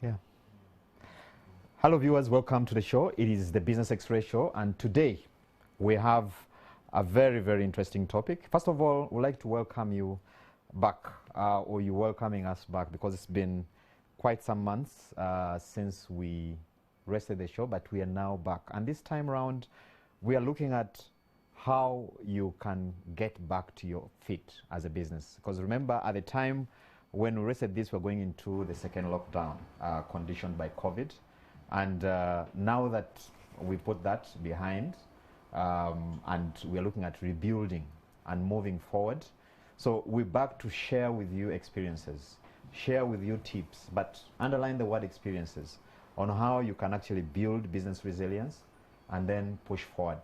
Yeah. Hello viewers, welcome to the show. It is the Business X-Ray Show, and today we have a very, very interesting topic. First of all, we'd like to welcome you back, or you welcoming us back, because it's been quite some months since we rested the show, but we are now back. And this time around, we are looking at how you can get back to your feet as a business. Because remember, at the time when we rested this, we're going into the second lockdown conditioned by COVID. And now that we put that behind, and we are looking at rebuilding and moving forward, so we're back to share with you experiences, share with you tips, but underline the word experiences on how you can actually build business resilience and then push forward.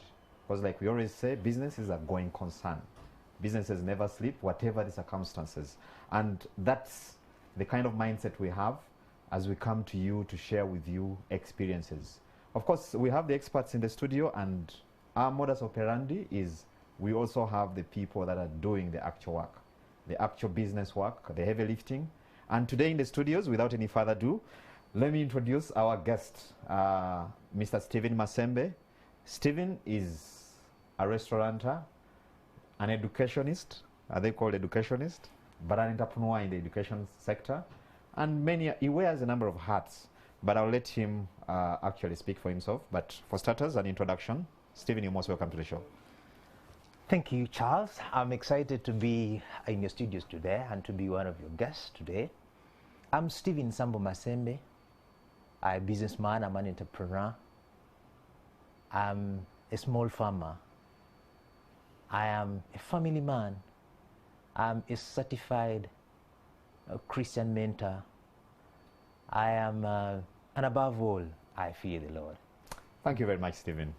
Because like we always say, business is a going concern. Businesses never sleep, whatever the circumstances. And that's the kind of mindset we have as we come to you to share with you experiences. Of course, we have the experts in the studio, and our modus operandi is we also have the people that are doing the actual work, the actual business work, the heavy lifting. And today in the studios, without any further ado, let me introduce our guest, Mr. Stephen Masembe. Stephen is a restaurateur, an educationist, they call educationist, but an entrepreneur in the education sector. And he wears a number of hats, but I'll let him actually speak for himself. But for starters, an introduction. Stephen, you're most welcome to the show. Thank you, Charles. I'm excited to be in your studios today and to be one of your guests today. I'm Stephen Masembe. I'm a businessman, I'm an entrepreneur. I'm a small farmer. I am a family man. I'm a certified Christian mentor. I am, and above all, I fear the Lord. Thank you very much, Stephen.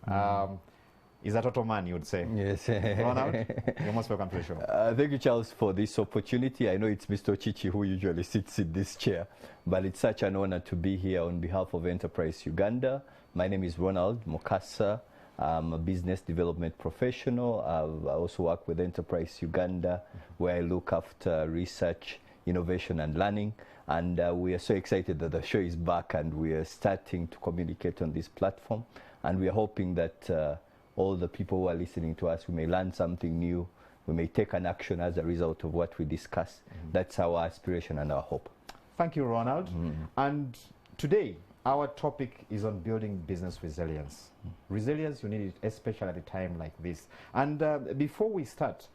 He's a total man, you would say. Yes. Ronald, you're most welcome to the show. Thank you, Charles, for this opportunity. I know it's Mr. Chichi who usually sits in this chair, but it's such an honor to be here on behalf of Enterprise Uganda. My name is Ronald Mukasa. I'm a business development professional. I also work with Enterprise Uganda, where I look after research, innovation, and learning. And we are so excited that the show is back and we are starting to communicate on this platform. And we are hoping that all the people who are listening to us, we may learn something new. We may take an action as a result of what we discuss. That's our aspiration and our hope. Thank you, Ronald. And today, our topic is on building business resilience. Resilience, you need it, especially at a time like this. And before we start,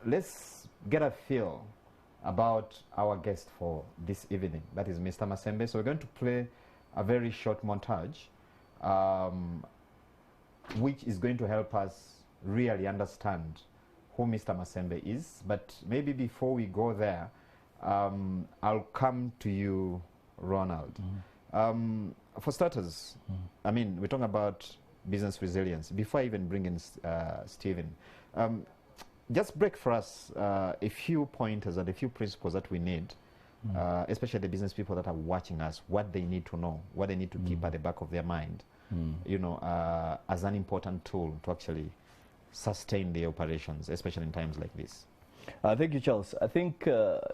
let's get a feel about our guest for this evening. That is Mr. Masembe. So we're going to play a very short montage, which is going to help us really understand who Mr. Masembe is. But maybe before we go there, I'll come to you, Ronald. For starters, I mean, we're talking about business resilience. Before I even bring in Stephen, just break for us a few pointers and a few principles that we need, especially the business people that are watching us, what they need to know, what they need to keep at the back of their mind, you know, as an important tool to actually sustain the operations, especially in times like this. Thank you, Charles. I think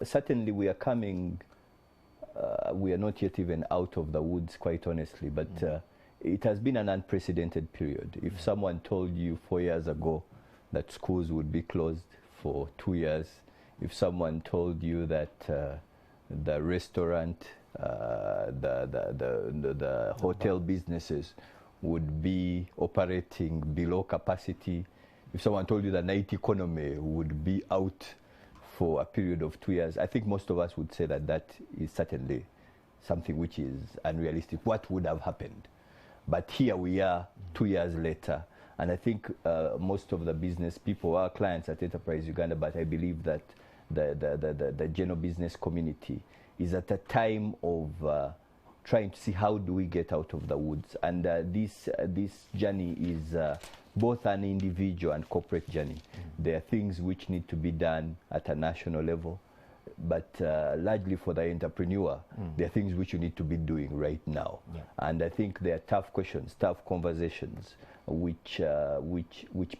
certainly we are coming, we are not yet even out of the woods, quite honestly, but it has been an unprecedented period. If someone told you 4 years ago that schools would be closed for 2 years, if someone told you that the restaurant, the hotel businesses would be operating below capacity, if someone told you the night economy would be out for a period of 2 years, I think most of us would say that that is certainly something which is unrealistic. What would have happened? But here we are 2 years later, and I think most of the business people, our clients at Enterprise Uganda, but I believe that the general business community is at a time of trying to see how do we get out of the woods. And this journey is both an individual and corporate journey. There are things which need to be done at a national level, but largely for the entrepreneur, there are things which you need to be doing right now. And I think there are tough questions, tough conversations which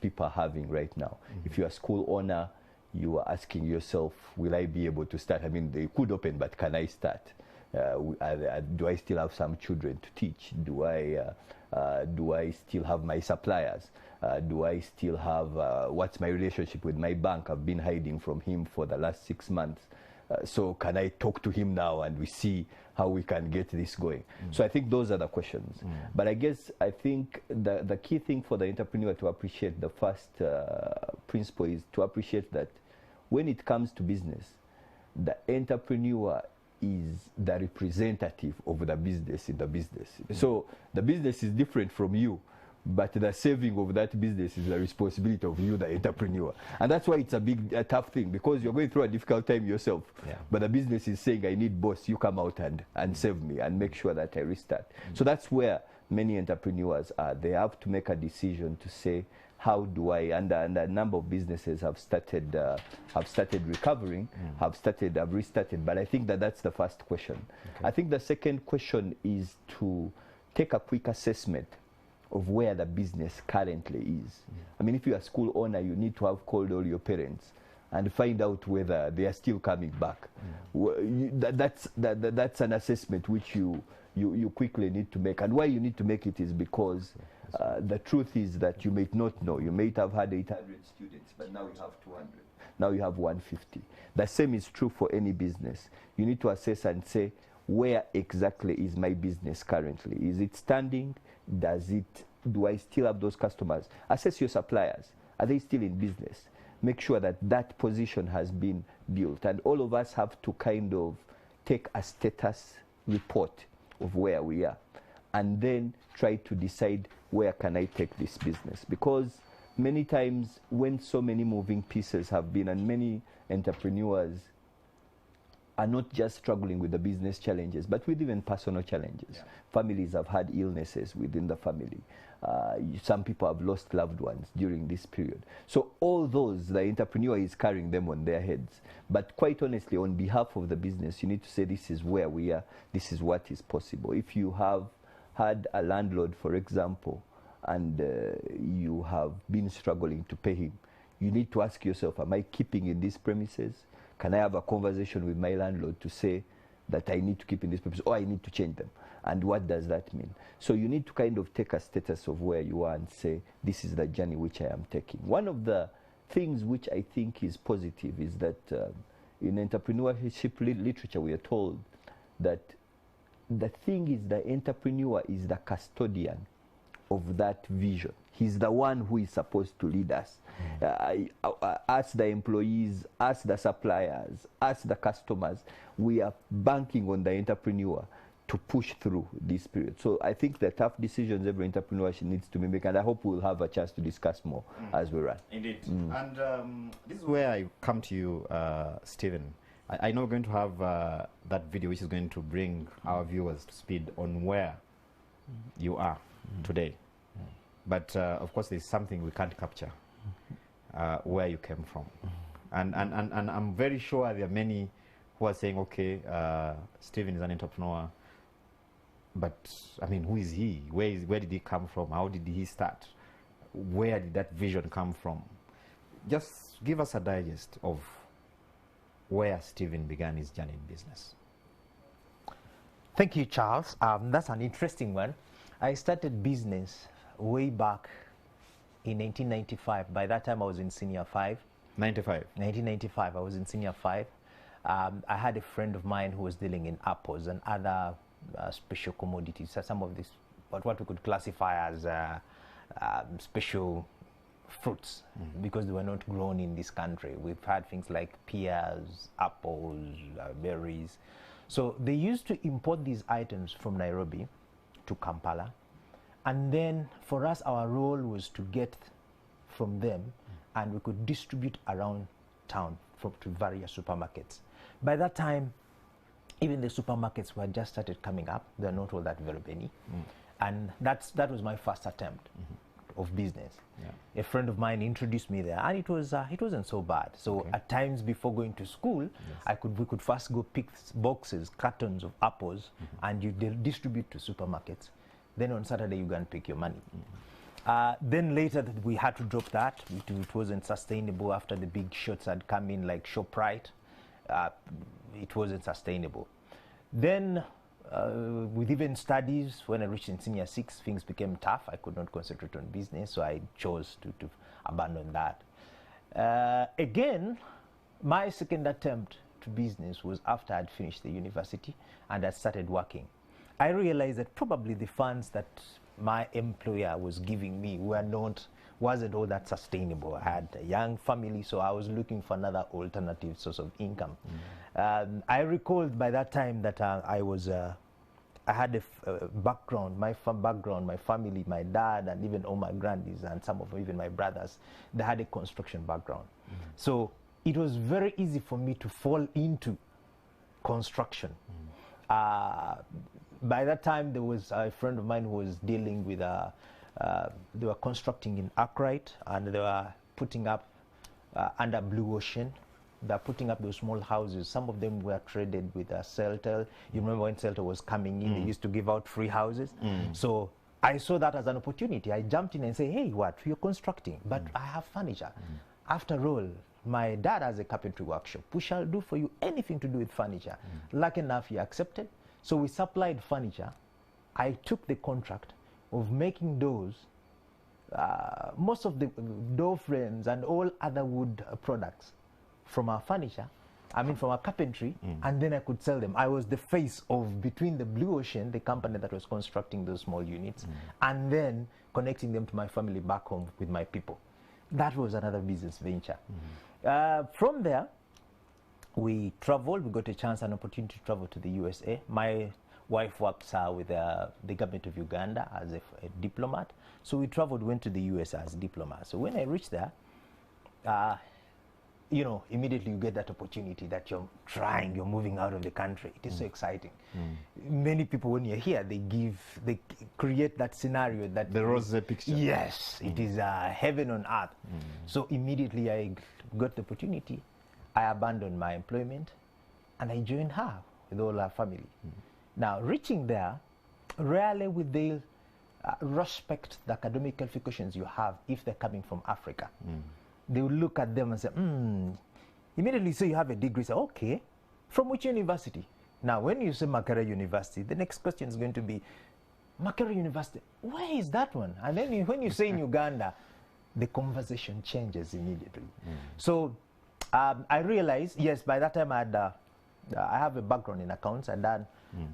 people are having right now. If you're a school owner, you are asking yourself, will I be able to start? I mean, they could open, but can I start? Do I still have some children to teach? Do I still have my suppliers? Do I still have, what's my relationship with my bank? I've been hiding from him for the last 6 months. So can I talk to him now and we see how we can get this going? So I think those are the questions. But I think the key thing for the entrepreneur to appreciate, the first principle is to appreciate that when it comes to business, the entrepreneur is the representative of the business in the business. So the business is different from you, but the saving of that business is the responsibility of you, the entrepreneur. And that's why it's a tough thing, because you're going through a difficult time yourself. But the business is saying, I need boss, you come out and save me and make sure that I restart. So that's where many entrepreneurs are. They have to make a decision to say, how do I, and a number of businesses have started recovering, have restarted. But I think that's the first question. I think the second question is to take a quick assessment of where the business currently is. I mean, if you're a school owner, you need to have called all your parents and find out whether they are still coming back. That's an assessment which you quickly need to make. And why you need to make it is because the truth is that you may not know. You may have had 800 students, but now you have 200. Now you have 150. The same is true for any business. You need to assess and say, where exactly is my business currently? Is it standing? Do I still have those customers? Assess your suppliers. Are they still in business? Make sure that position has been built. And all of us have to kind of take a status report of where we are, and then try to decide, where can I take this business? Because many times when so many moving pieces have been, and many entrepreneurs are not just struggling with the business challenges, but with even personal challenges. Families have had illnesses within the family. Some people have lost loved ones during this period. So all those, the entrepreneur is carrying them on their heads. But quite honestly, on behalf of the business, you need to say, this is where we are, this is what is possible. If you have had a landlord, for example, and you have been struggling to pay him, you need to ask yourself, am I keeping in these premises? Can I have a conversation with my landlord to say that I need to keep in this premises, or I need to change them? And what does that mean? So you need to kind of take a status of where you are and say, this is the journey which I am taking. One of the things which I think is positive is that in entrepreneurship literature, we are told that the thing is, the entrepreneur is the custodian of that vision. He's the one who is supposed to lead us. Us, the employees, us, the suppliers, us, the customers, we are banking on the entrepreneur to push through this period. So I think the tough decisions every entrepreneur needs to be made, and I hope we'll have a chance to discuss more as we run. Indeed. And this is where I come to you, Stephen. I know we're going to have that video which is going to bring our viewers to speed on where you are today. But of course, there's something we can't capture, where you came from. And I'm very sure there are many who are saying, okay, Stephen is an entrepreneur, but I mean, who is he? Where did he come from? How did he start? Where did that vision come from? Just give us a digest of where Stephen began his journey in business. Thank you, Charles. That's an interesting one. I started business way back in 1995. By that time, I was in senior 5. 1995, I was in senior 5. I had a friend of mine who was dealing in apples and other special commodities. So some of this, what we could classify as special fruits, because they were not grown in this country. We've had things like pears, apples, berries. So they used to import these items from Nairobi to Kampala. And then for us, our role was to get from them, and we could distribute around town to various supermarkets. By that time, even the supermarkets were just started coming up. They're not all that very many. And that was my first attempt of business. A friend of mine introduced me there, and it wasn't so bad. So at times before going to school, we could first go pick boxes, cartons of apples, and you distribute to supermarkets. Then on Saturday you go and pick your money. Then later we had to drop that. It wasn't sustainable after the big shots had come in, like ShopRite. It wasn't sustainable. Then, with even studies, when I reached in senior 6, things became tough. I could not concentrate on business, so I chose to abandon that. Again, my second attempt to business was after I'd finished the university and I started working. I realized that probably the funds that my employer was giving me wasn't all that sustainable. I had a young family, so I was looking for another alternative source of income. I recalled by that time that I had a background, my family, my dad, and even all my grandies, and some of even my brothers, they had a construction background. So it was very easy for me to fall into construction. By that time, there was a friend of mine who was dealing with, they were constructing in Arkwright, and they were putting up under Blue Ocean. They're putting up those small houses. Some of them were traded with Celtel. You remember when Celtel was coming in, they used to give out free houses. So I saw that as an opportunity. I jumped in and said, hey, what, you're constructing, but I have furniture. After all, my dad has a carpentry workshop. We shall do for you anything to do with furniture. Lucky enough, he accepted. So we supplied furniture. I took the contract of making doors, most of the door frames and all other wood products from our furniture, from our carpentry, and then I could sell them. I was the face of between the Blue Ocean, the company that was constructing those small units, and then connecting them to my family back home with my people. That was another business venture. From there, we traveled. We got a chance, an opportunity to travel to the USA. My wife works with the government of Uganda as a diplomat. So we traveled, went to the US as a diplomat. So when I reached there, immediately you get that opportunity that you're moving out of the country. It is so exciting. Many people, when you're here, they create that scenario that the rosy picture. Yes, it is heaven on earth. So immediately I got the opportunity. I abandoned my employment and I joined her with all her family. Now, reaching there, rarely will they respect the academic qualifications you have if they're coming from Africa. They will look at them and say, immediately say you have a degree, say, okay, from which university? Now, when you say Makerere University, the next question is going to be, Makerere University, where is that one? And then when you say in Uganda, the conversation changes immediately. So I realized, yes, by that time I have a background in accounts. I'd done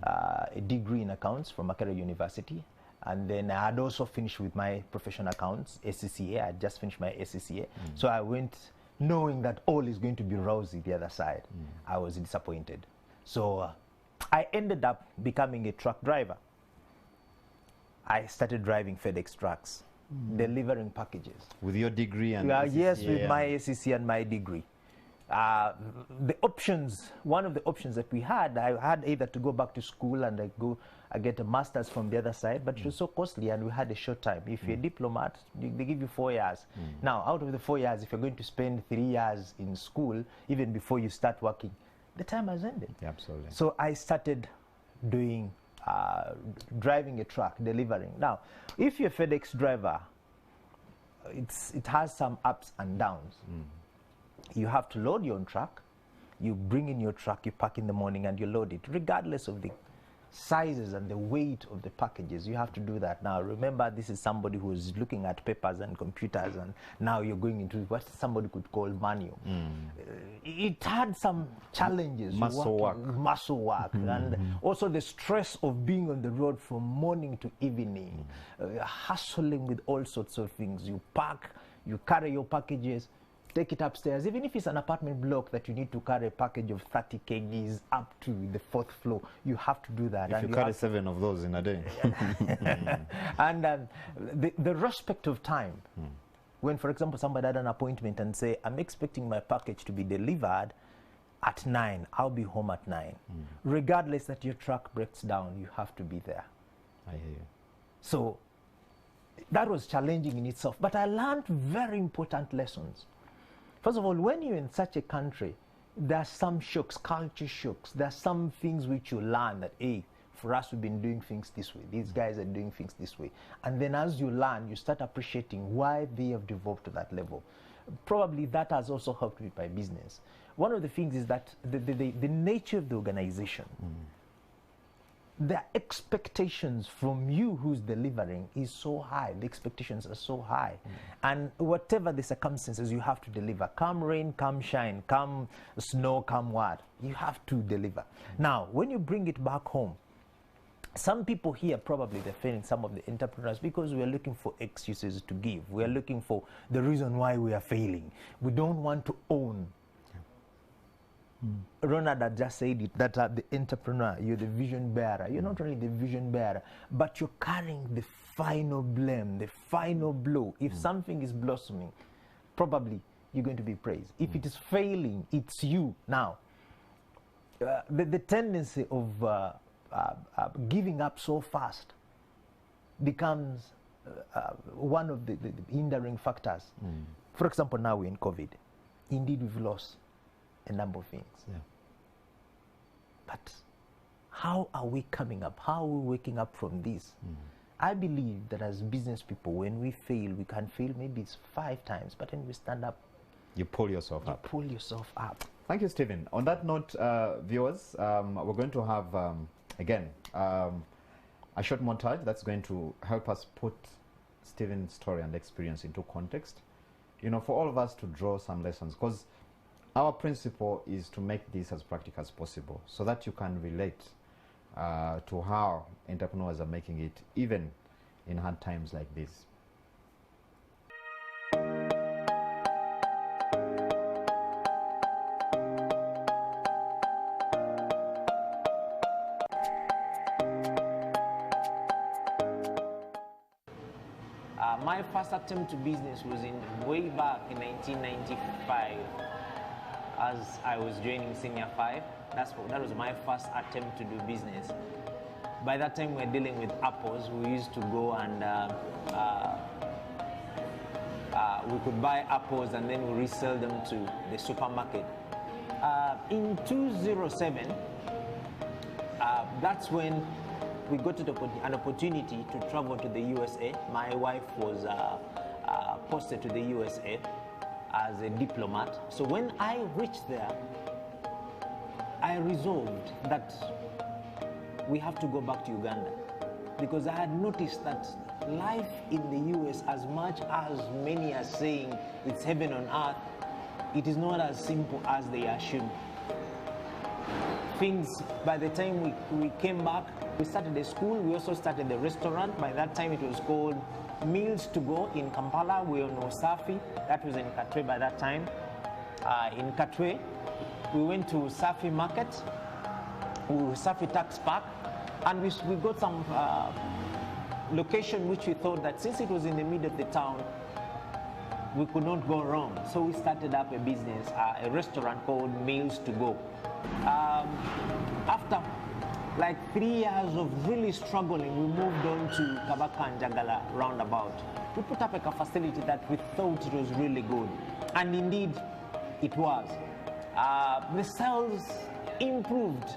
a degree in accounts from Makerere University. And then I had also finished with my professional accounts, SCCA. I had just finished my SCCA. So I went knowing that all is going to be rosy the other side. I was disappointed. So I ended up becoming a truck driver. I started driving FedEx trucks, delivering packages. With your degrey and yes, with my SCCA and my degree. The options, one of the options that we had, I had either to go back to school and I get a master's from the other side, but it was so costly and we had a short time. If you're a diplomat, they give you 4 years. Now, out of the 4 years, if you're going to spend 3 years in school, even before you start working, the time has ended. Yeah, absolutely. So I started doing, driving a truck, delivering. Now, if you're a FedEx driver, it has some ups and downs. You have to load your own truck. You bring in your truck, you pack in the morning, and you load it. Regardless of the sizes and the weight of the packages, you have to do that. Now, remember, this is somebody who is looking at papers and computers, and now you're going into what somebody could call manual. It had some challenges. Muscle work. And also the stress of being on the road from morning to evening, hustling with all sorts of things. You pack, you carry your packages, take it upstairs. Even if it's an apartment block that you need to carry a package of 30 kgs up to the 4th floor, you have to do that. If and you carry 7 of those in a day. And the respect of time. When, for example, somebody had an appointment and say, I'm expecting my package to be delivered at 9, I'll be home at 9. Regardless that your truck breaks down, you have to be there. I hear you. So that was challenging in itself, but I learned very important lessons. First of all, when you're in such a country, there are some shocks, culture shocks. There are some things which you learn that, hey, for us, we've been doing things this way. These guys are doing things this way. And then as you learn, you start appreciating why they have developed to that level. Probably that has also helped with my business. One of the things is that the nature of the organization the expectations from you who's delivering is so high. The expectations are so high. And whatever the circumstances, you have to deliver. Come rain, come shine, come snow, come what, you have to deliver. Now, when you bring it back home, some people here probably they're failing, some of the entrepreneurs, because we are looking for excuses to give. We are looking for the reason why we are failing. We don't want to own. Ronald had just said it, that the entrepreneur, you're the vision bearer. You're not only the vision bearer, but you're carrying the final blame, the final blow. If something is blossoming, probably you're going to be praised. If it is failing, it's you. Now, the tendency of giving up so fast becomes one of the hindering factors. For example, now we're in COVID. Indeed, we've lost a number of things. Yeah. But how are we coming up? How are we waking up from this? I believe that as business people, when we fail, we can fail maybe it's 5 times, but when we stand up, You pull yourself up. you pull yourself up. Thank you, Stephen. On that note, viewers, we're going to have, again, a short montage that's going to help us put Stephen's story and experience into context. You know, for all of us to draw some lessons, because our principle is to make this as practical as possible so that you can relate to how entrepreneurs are making it, even in hard times like this. My first attempt to business was way back in 1995 as I was joining Senior 5. That was my first attempt to do business. By that time, we were dealing with apples. We used to go and we could buy apples and then we resell them to the supermarket. In 2007, that's when we got an opportunity to travel to the USA. My wife was posted to the USA as a diplomat. So when I reached there, I resolved that we have to go back to Uganda, because I had noticed that life in the US, as much as many are saying it's heaven on earth, it is not as simple as they assume. Things, by the time we came back, we started a school, we also started a restaurant. By that time it was called Meals to Go in Kampala. We were in Safi, that was in Katwe by that time. In Katwe, we went to Safi Market, Safi Tax Park, and we got some location which we thought that since it was in the middle of the town, we could not go wrong. So we started up a business, a restaurant called Meals to Go. After like 3 years of really struggling, we moved on to Kabaka and Jagala roundabout. We put up a facility that we thought it was really good, and indeed it was. The sales improved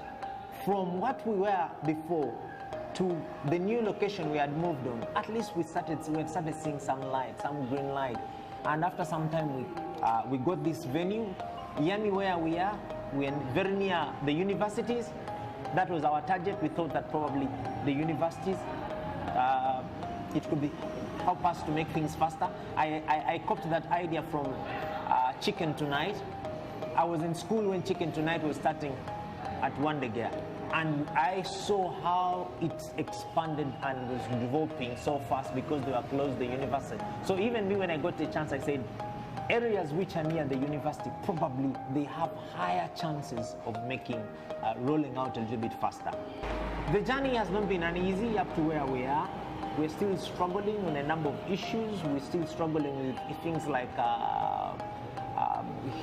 from what we were before to the new location we had moved on. At least we had started seeing some light, some green light. And after some time, we got this venue, Yami, where we are. We are very near the universities. That was our target. We thought that probably the universities, it could help us to make things faster. I copied that idea from Chicken Tonight. I was in school when Chicken Tonight was starting at Wandegea, and I saw how it expanded and was developing so fast because they were close to the university. So even me, when I got the chance, I said, areas which are near the university, probably they have higher chances of making, rolling out a little bit faster. The journey has not been uneasy up to where we are. We're still struggling on a number of issues. We're still struggling with things like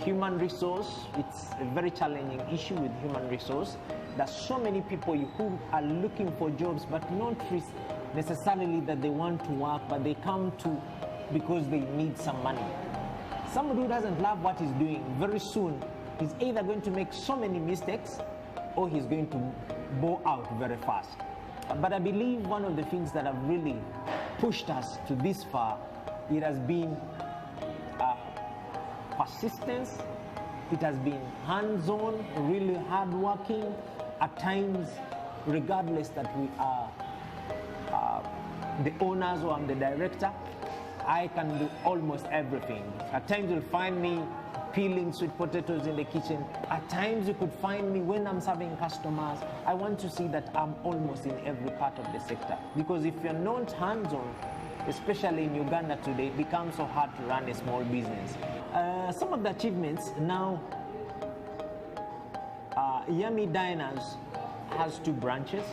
human resource. It's a very challenging issue with human resource. There's so many people who are looking for jobs, but not necessarily that they want to work, but they come to because they need some money. Somebody who doesn't love what he's doing, very soon, he's either going to make so many mistakes or he's going to bow out very fast. But I believe one of the things that have really pushed us to this far, it has been persistence. It has been hands-on, really hard-working. At times, regardless that we are the owners or I'm the director, I can do almost everything. At times you'll find me peeling sweet potatoes in the kitchen. At times you could find me when I'm serving customers. I want to see that I'm almost in every part of the sector. Because if you're not hands-on, especially in Uganda today, it becomes so hard to run a small business. Some of the achievements now, Yummy Diners has 2 branches.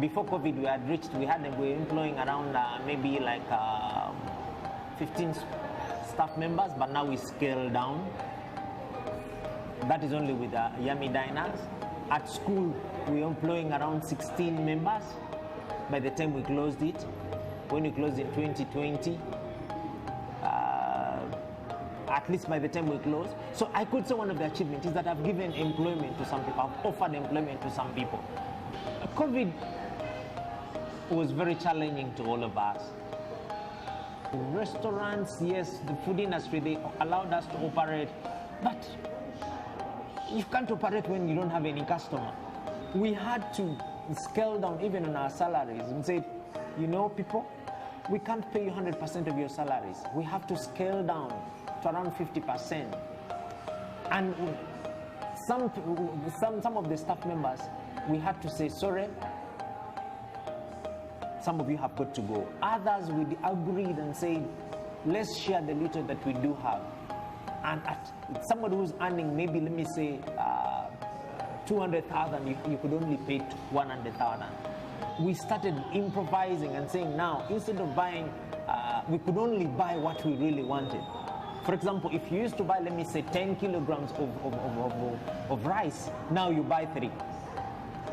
Before COVID, we were employing around maybe like 15 staff members, but now we scale down. That is only with Yummy Diners. At school, we're employing around 16 members by the time we closed it. When we closed in 2020, at least by the time we closed. So I could say one of the achievements is that I've given employment to some people. I've offered employment to some people. COVID was very challenging to all of us. Restaurants, yes, the food industry, they allowed us to operate, but you can't operate when you don't have any customer. We had to scale down even on our salaries and say, you know, people, we can't pay you 100% of your salaries. We have to scale down to around 50%. And some of the staff members, we had to say, sorry, some of you have got to go. Others, we agreed and said, let's share the little that we do have. And somebody who's earning maybe, let me say, 200,000, you could only pay 100,000. We started improvising and saying, now, instead of buying, we could only buy what we really wanted. For example, if you used to buy, let me say, 10 kilograms of rice, now you buy 3.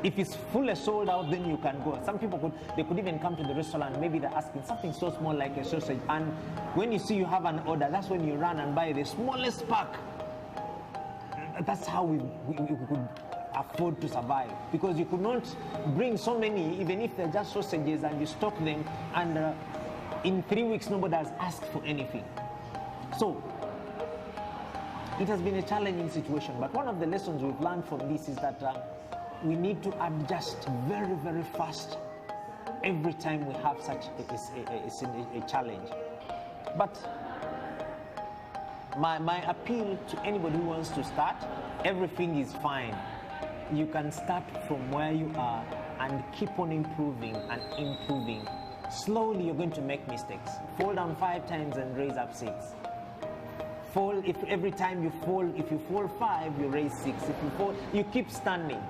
If it's fully sold out, then you can go. Some people could even come to the restaurant, maybe they're asking something so small like a sausage, and when you see you have an order, that's when you run and buy the smallest pack. That's how we could afford to survive, because you could not bring so many, even if they're just sausages, and you stock them, and in 3 weeks nobody has asked for anything. So it has been a challenging situation, but one of the lessons we've learned from this is that we need to adjust very, very fast every time we have such a challenge. But my appeal to anybody who wants to start, everything is fine. You can start from where you are and keep on improving and improving. Slowly you're going to make mistakes. Fall down 5 times and raise up 6. If every time you fall, if you fall 5, you raise 6. If you fall, you keep standing.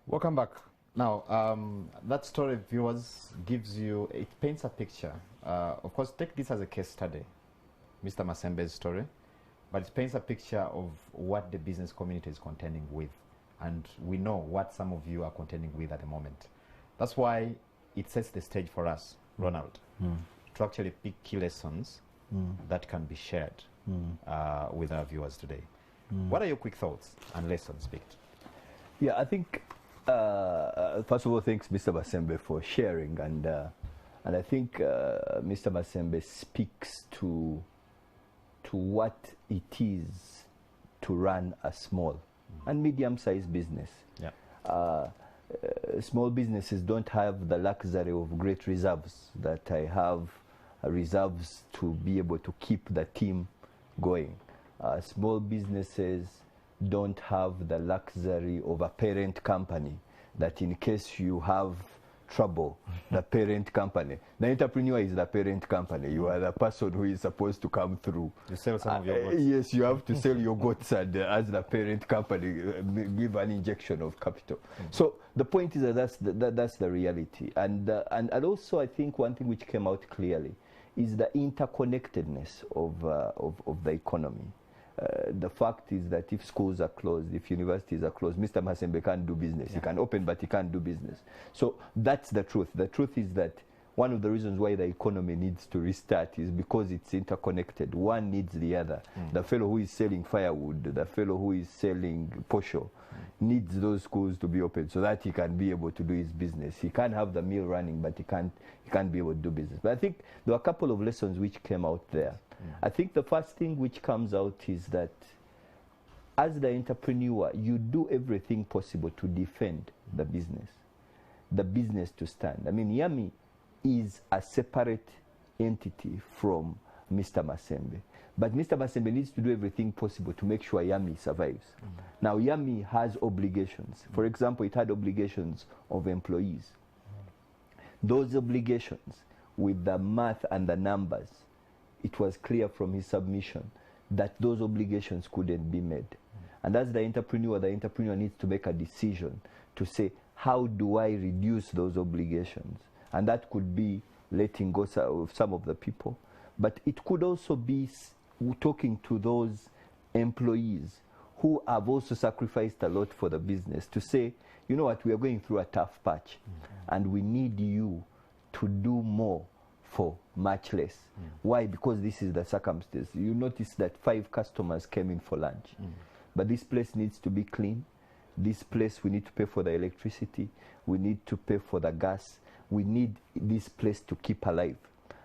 Welcome back. Now, that story, viewers, it paints a picture. Of course, take this as a case study, Mr. Masembe's story, but it paints a picture of what the business community is contending with. And we know what some of you are contending with at the moment. That's why it sets the stage for us, Ronald, to actually pick key lessons that can be shared with our viewers today. What are your quick thoughts and lessons picked? Yeah, I think, first of all, thanks, Mr. Masembe, for sharing. And I think Mr. Masembe speaks to what it is to run a small and medium-sized business. Yeah. Small businesses don't have the luxury of great reserves that I have, reserves to be able to keep the team going. Small businesses don't have the luxury of a parent company that in case you have trouble, the parent company. The entrepreneur is the parent company. You are the person who is supposed to come through. You sell some of your goods. Yes, you have to sell your goods and as the parent company, give an injection of capital. So the point is that that's the reality. And also I think one thing which came out clearly is the interconnectedness of the economy. The fact is that if schools are closed, if universities are closed, Mr. Masembe can't do business. Yeah. He can open, but he can't do business. So that's the truth. The truth is that one of the reasons why the economy needs to restart is because it's interconnected. One needs the other. The fellow who is selling firewood, the fellow who is selling posho, needs those schools to be open so that he can be able to do his business. He can't have the mill running, but he can't be able to do business. But I think there were a couple of lessons which came out there. I think the first thing which comes out is that as the entrepreneur, you do everything possible to defend the business to stand. I mean, Yami is a separate entity from Mr. Masembe. But Mr. Masembe needs to do everything possible to make sure Yami survives. Now, Yami has obligations. For example, it had obligations of employees. Those obligations, with the math and the numbers, it was clear from his submission that those obligations couldn't be met. And as the entrepreneur needs to make a decision to say, how do I reduce those obligations? And that could be letting go of some of the people. But it could also be talking to those employees who have also sacrificed a lot for the business to say, you know what, we are going through a tough patch and we need you to do more for much less. Why? Because this is the circumstance. You notice that 5 customers came in for lunch. But this place needs to be clean. This place, we need to pay for the electricity. We need to pay for the gas. We need this place to keep alive.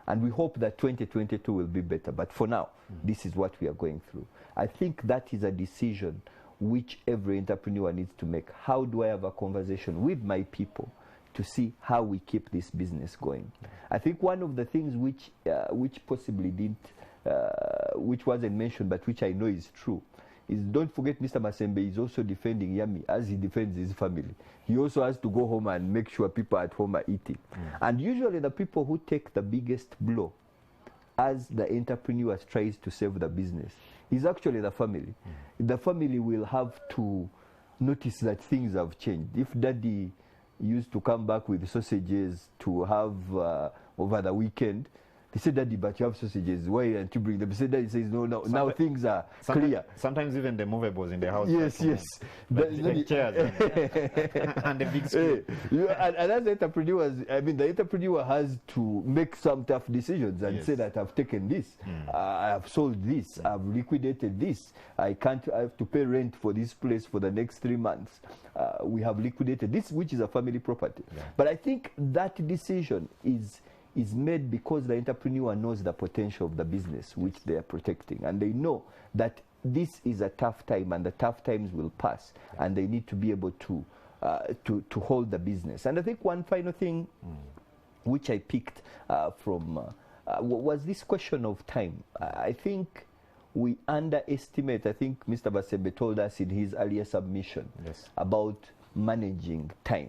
And we hope that 2022 will be better. But for now, this is what we are going through. I think that is a decision which every entrepreneur needs to make. How do I have a conversation with my people to see how we keep this business going? I think one of the things which possibly didn't, which wasn't mentioned, but which I know is true, is don't forget Mr. Masembe is also defending Yami as he defends his family. He also has to go home and make sure people at home are eating. And usually the people who take the biggest blow as the entrepreneur tries to save the business is actually the family. The family will have to notice that things have changed. If daddy used to come back with sausages to have over the weekend, they said, Daddy, but you have sausages. Why don't you bring them? He said, Daddy says, no, now things are clear. Sometimes even the movables in the house. Yes. The chairs and the big screen. And as entrepreneurs, I mean, the entrepreneur has to make some tough decisions and say that I've taken this, I have sold this, I've liquidated this, I have to pay rent for this place for the next 3 months. We have liquidated this, which is a family property. But I think that decision is made because the entrepreneur knows the potential of the business which they are protecting, and they know that this is a tough time and the tough times will pass, and they need to be able to hold the business. And I think one final thing which I picked from was this question of time. I think we underestimate, I think Mr. Masembe told us in his earlier submission about managing time.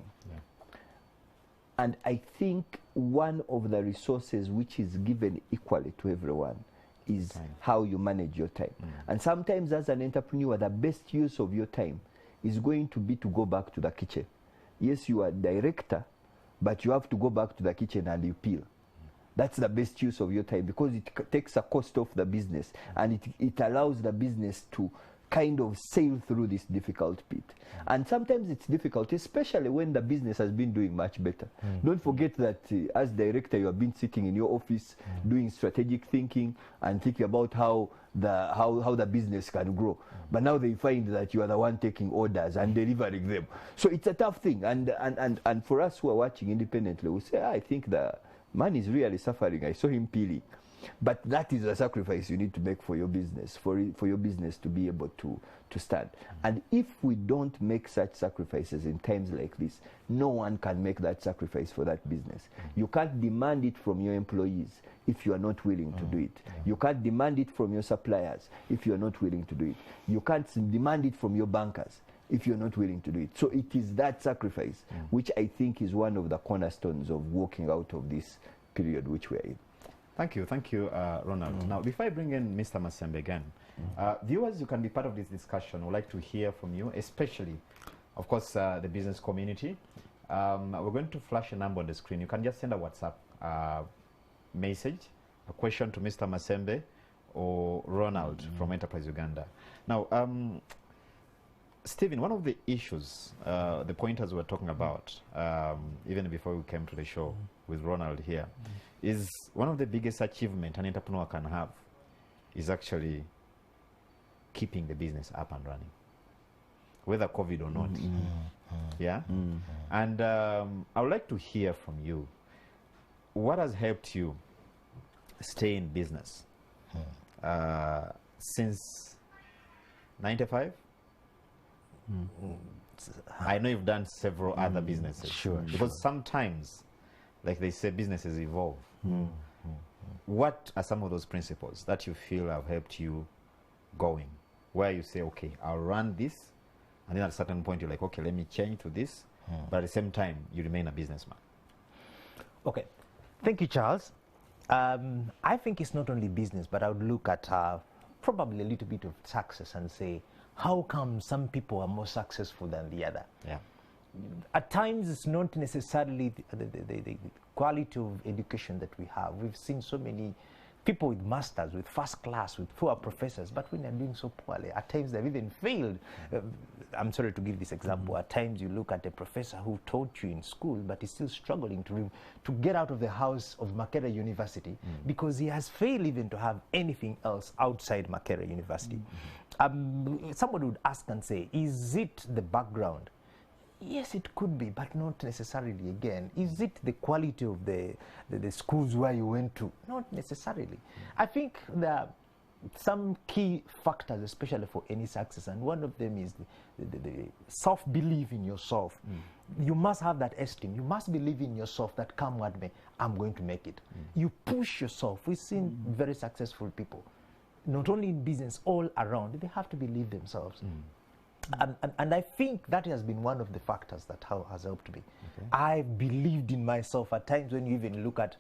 And I think one of the resources which is given equally to everyone is how you manage your time. And sometimes as an entrepreneur, the best use of your time is going to be to go back to the kitchen. Yes, you are director, but you have to go back to the kitchen and you peel. That's the best use of your time because it takes a cost off the business and it allows the business to kind of sail through this difficult pit. And sometimes it's difficult, especially when the business has been doing much better. Don't forget that as director, you have been sitting in your office doing strategic thinking and thinking about how the business can grow. But now they find that you are the one taking orders and delivering them. So it's a tough thing. And for us who are watching independently, we say, I think the man is really suffering. I saw him peeling. But that is a sacrifice you need to make for your business, for your business to be able to stand. And if we don't make such sacrifices in times like this, no one can make that sacrifice for that business. You can't demand it from your employees if you are not willing to do it. You can't demand it from your suppliers if you are not willing to do it. You can't demand it from your bankers if you're not willing to do it. So it is that sacrifice which I think is one of the cornerstones of walking out of this period which we're in. Thank you, Ronald. Now, before I bring in Mr. Masembe again, viewers, you can be part of this discussion. We'd like to hear from you, especially, of course, the business community. We're going to flash a number on the screen. You can just send a WhatsApp message, a question to Mr. Masembe or Ronald from Enterprise Uganda. Now, Stephen, one of the issues, the pointers we're talking about, even before we came to the show, with Ronald here, is one of the biggest achievement an entrepreneur can have is actually keeping the business up and running, whether COVID or not. Yeah? And I would like to hear from you. What has helped you stay in business since 95? I know you've done several other businesses. Because sometimes, like they say, businesses evolve. What are some of those principles that you feel have helped you going? Where you say, okay, I'll run this, and then at a certain point you're like, okay, let me change to this, but at the same time, you remain a businessman. Okay, thank you, Charles. I think it's not only business, but I would look at probably a little bit of success and say, how come some people are more successful than the other? Yeah. At times, it's not necessarily the quality of education that we have. We've seen so many people with masters, with first class, with poor professors, but when they're doing so poorly, at times they've even failed. I'm sorry to give this example. At times you look at a professor who taught you in school, but is still struggling to get out of the house of Makerere University because he has failed even to have anything else outside Makerere University. Somebody would ask and say, is it the background? Yes, it could be, but not necessarily again. Is it the quality of the schools where you went to? Not necessarily. I think there are some key factors, especially for any success, and one of them is the self-belief in yourself. You must have that esteem. You must believe in yourself that come what may, I'm going to make it. You push yourself. We've seen very successful people, not only in business, all around. They have to believe themselves. And I think that has been one of the factors that has helped me. Okay. I believed in myself. At times when you even look at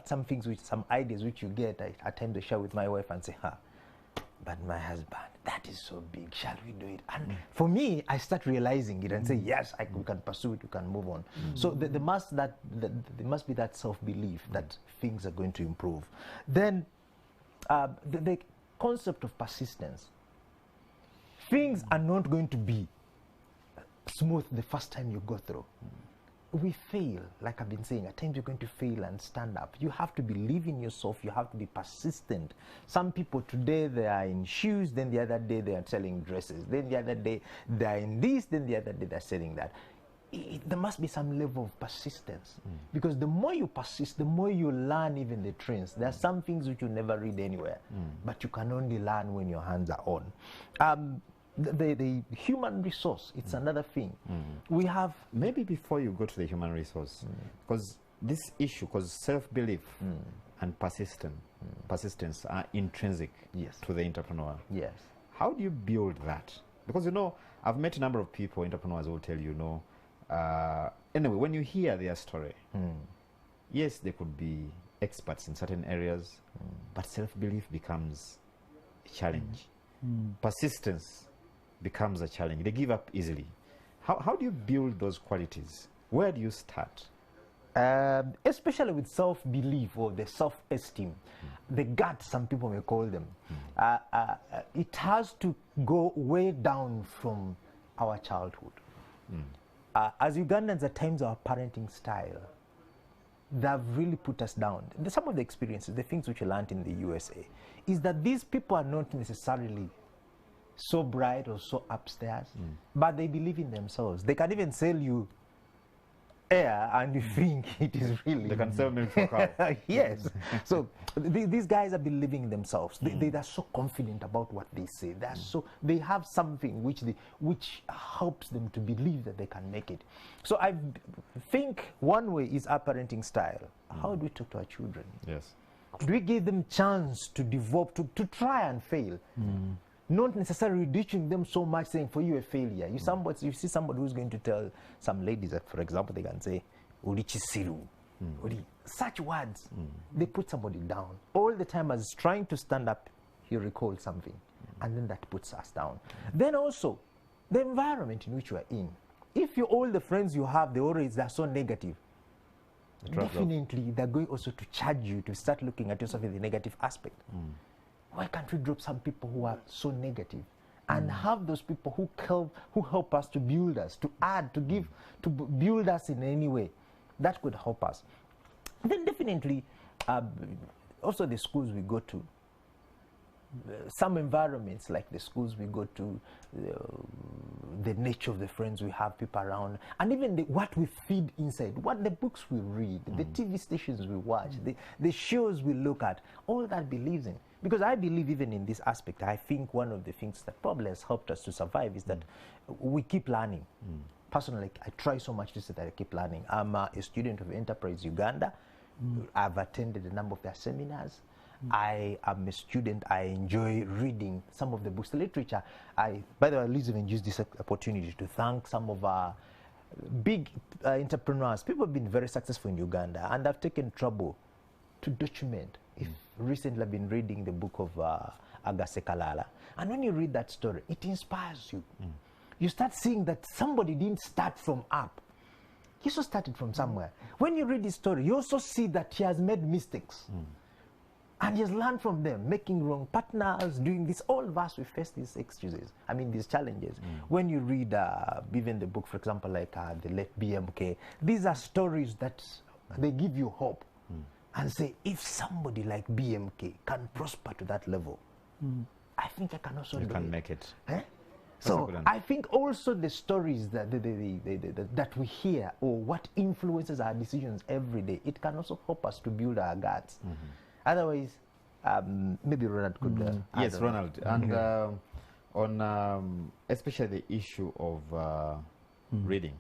some things, some ideas which you get, I tend to share with my wife and say, but my husband, that is so big, shall we do it? And for me, I start realizing it and say, yes, we can pursue it, we can move on. So there must be that self-belief that things are going to improve. Then the concept of persistence. Things are not going to be smooth the first time you go through. We fail, like I've been saying. At times you're going to fail and stand up. You have to believe in yourself. You have to be persistent. Some people today, they are in shoes. Then the other day, they are selling dresses. Then the other day, they are in this. Then the other day, they're selling that. There must be some level of persistence. Because the more you persist, the more you learn even the trends. There are some things which you never read anywhere. But you can only learn when your hands are on. The human resource, it's another thing. We have... Maybe before you go to the human resource, because this issue, because self-belief and persistence are intrinsic to the entrepreneur. Yes. How do you build that? Because, I've met a number of people, entrepreneurs, who will tell you, anyway, when you hear their story, yes, they could be experts in certain areas, but self-belief becomes a challenge. Persistence becomes a challenge. They give up easily. How do you build those qualities? Where do you start? Especially with self-belief or the self-esteem, the gut, some people may call them. It has to go way down from our childhood. As Ugandans, at times our parenting style, they've really put us down. Some of the experiences, the things which you learned in the USA, is that these people are not necessarily so bright or so upstairs, but they believe in themselves. They can even sell you air and you think it is really... They can sell milk for cow. Yes. So these guys are believing in themselves. They are so confident about what they say. They have something which helps them to believe that they can make it. So I think one way is our parenting style. How do we talk to our children? Yes. Do we give them chance to develop, to try and fail? Not necessarily reducing them so much, saying for you a failure. You see somebody who's going to tell some ladies that, for example, they can say, "Urichisiru," such words. They put somebody down. All the time as trying to stand up, he recalls something, and then that puts us down. Then also, the environment in which you are in. If all the friends you have, they're so negative, definitely they're going also to charge you to start looking at yourself in the negative aspect. Why can't we drop some people who are so negative and have those people who help us to build us, to add, to give, to build us in any way? That could help us. Then definitely, also the schools we go to, some environments like the schools we go to, the nature of the friends we have, people around, and even what we feed inside, what the books we read, the TV stations we watch, the shows we look at, all that believes in. Because I believe even in this aspect, I think one of the things that probably has helped us to survive is that we keep learning. Personally, I try so much to say that I keep learning. I'm a student of Enterprise Uganda. I've attended a number of their seminars. I am a student. I enjoy reading some of the books, the literature. By the way, I'll even use this opportunity to thank some of our big entrepreneurs. People have been very successful in Uganda, and I've taken trouble to document. Recently, I've been reading the book of Agase Kalala, and when you read that story, it inspires you. You start seeing that somebody didn't start from up. He also started from somewhere. When you read his story, you also see that he has made mistakes. And he has learned from them, making wrong partners, doing this. All of us, we face these excuses. I mean, these challenges. When you read even the book, for example, like the late BMK, these are stories that they give you hope. And say, if somebody like BMK can prosper to that level, I think I can also do it. You can make it. So I think also the stories that that we hear, or what influences our decisions every day, it can also help us to build our guts. Otherwise, maybe Ronald could. Yes, Ronald. And on especially the issue of reading,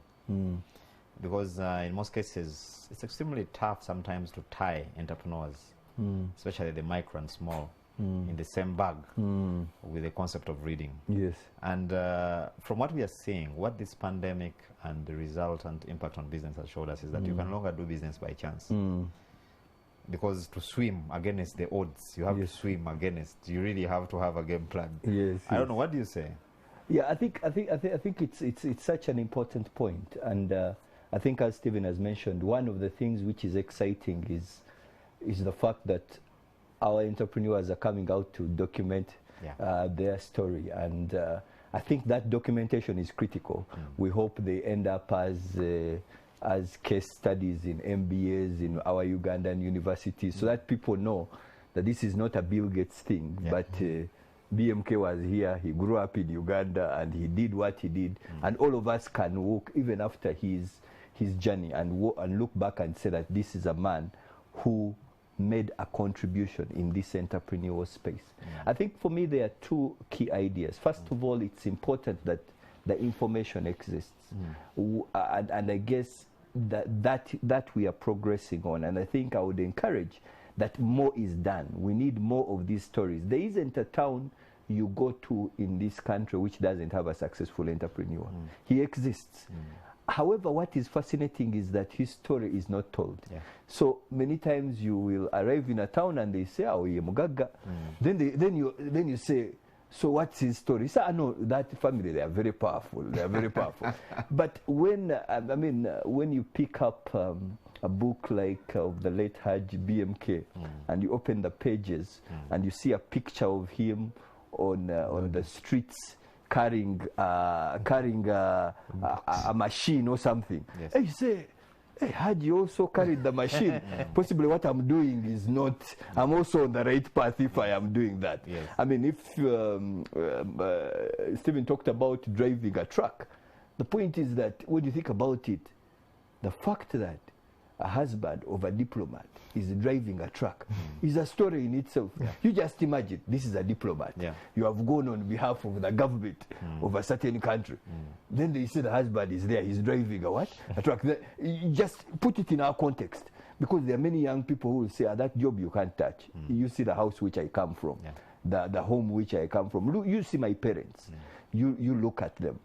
because in most cases it's extremely tough sometimes to tie entrepreneurs, especially the micro and small, in the same bag with the concept of reading. Yes. And from what we are seeing, what this pandemic and the resultant impact on business has showed us is that you can no longer do business by chance. Because to swim against the odds, you have to swim against. You really have to have a game plan. Yes. I don't know. What do you say? Yeah, I think it's such an important point, and I think, as Stephen has mentioned, one of the things which is exciting is the fact that our entrepreneurs are coming out to document their story, and I think that documentation is critical. We hope they end up as case studies in MBAs in our Ugandan universities, so that people know that this is not a Bill Gates thing, but BMK was here, he grew up in Uganda, and he did what he did, and all of us can walk even after his journey and look back and say that this is a man who made a contribution in this entrepreneurial space. I think for me there are two key ideas. First of all, it's important that the information exists, and I guess that we are progressing on, and I think I would encourage that more is done. We need more of these stories. There isn't a town you go to in this country which doesn't have a successful entrepreneur. He exists. However, what is fascinating is that his story is not told. So many times you will arrive in a town and they say, "Oh, Mugaga." Then you say, "So what's his story?" So I know that family, they are very powerful. They are very powerful. But when when you pick up a book like of the late Haj BMK, and you open the pages and you see a picture of him on the streets carrying a machine or something, and you say, "Hey, had you also carried the machine? Possibly what I'm doing is not, I'm also on the right path if I am doing that." I mean, if Stephen talked about driving a truck, the point is that when you think about it, the fact that a husband of a diplomat is driving a truck is a story in itself. You just imagine, this is a diplomat. You have gone on behalf of the government of a certain country. Then they say the husband is there, he's driving a truck. You just put it in our context, because there are many young people who will say, that job you can't touch. You see the house which I come from, the home which I come from. You see my parents. You look at them.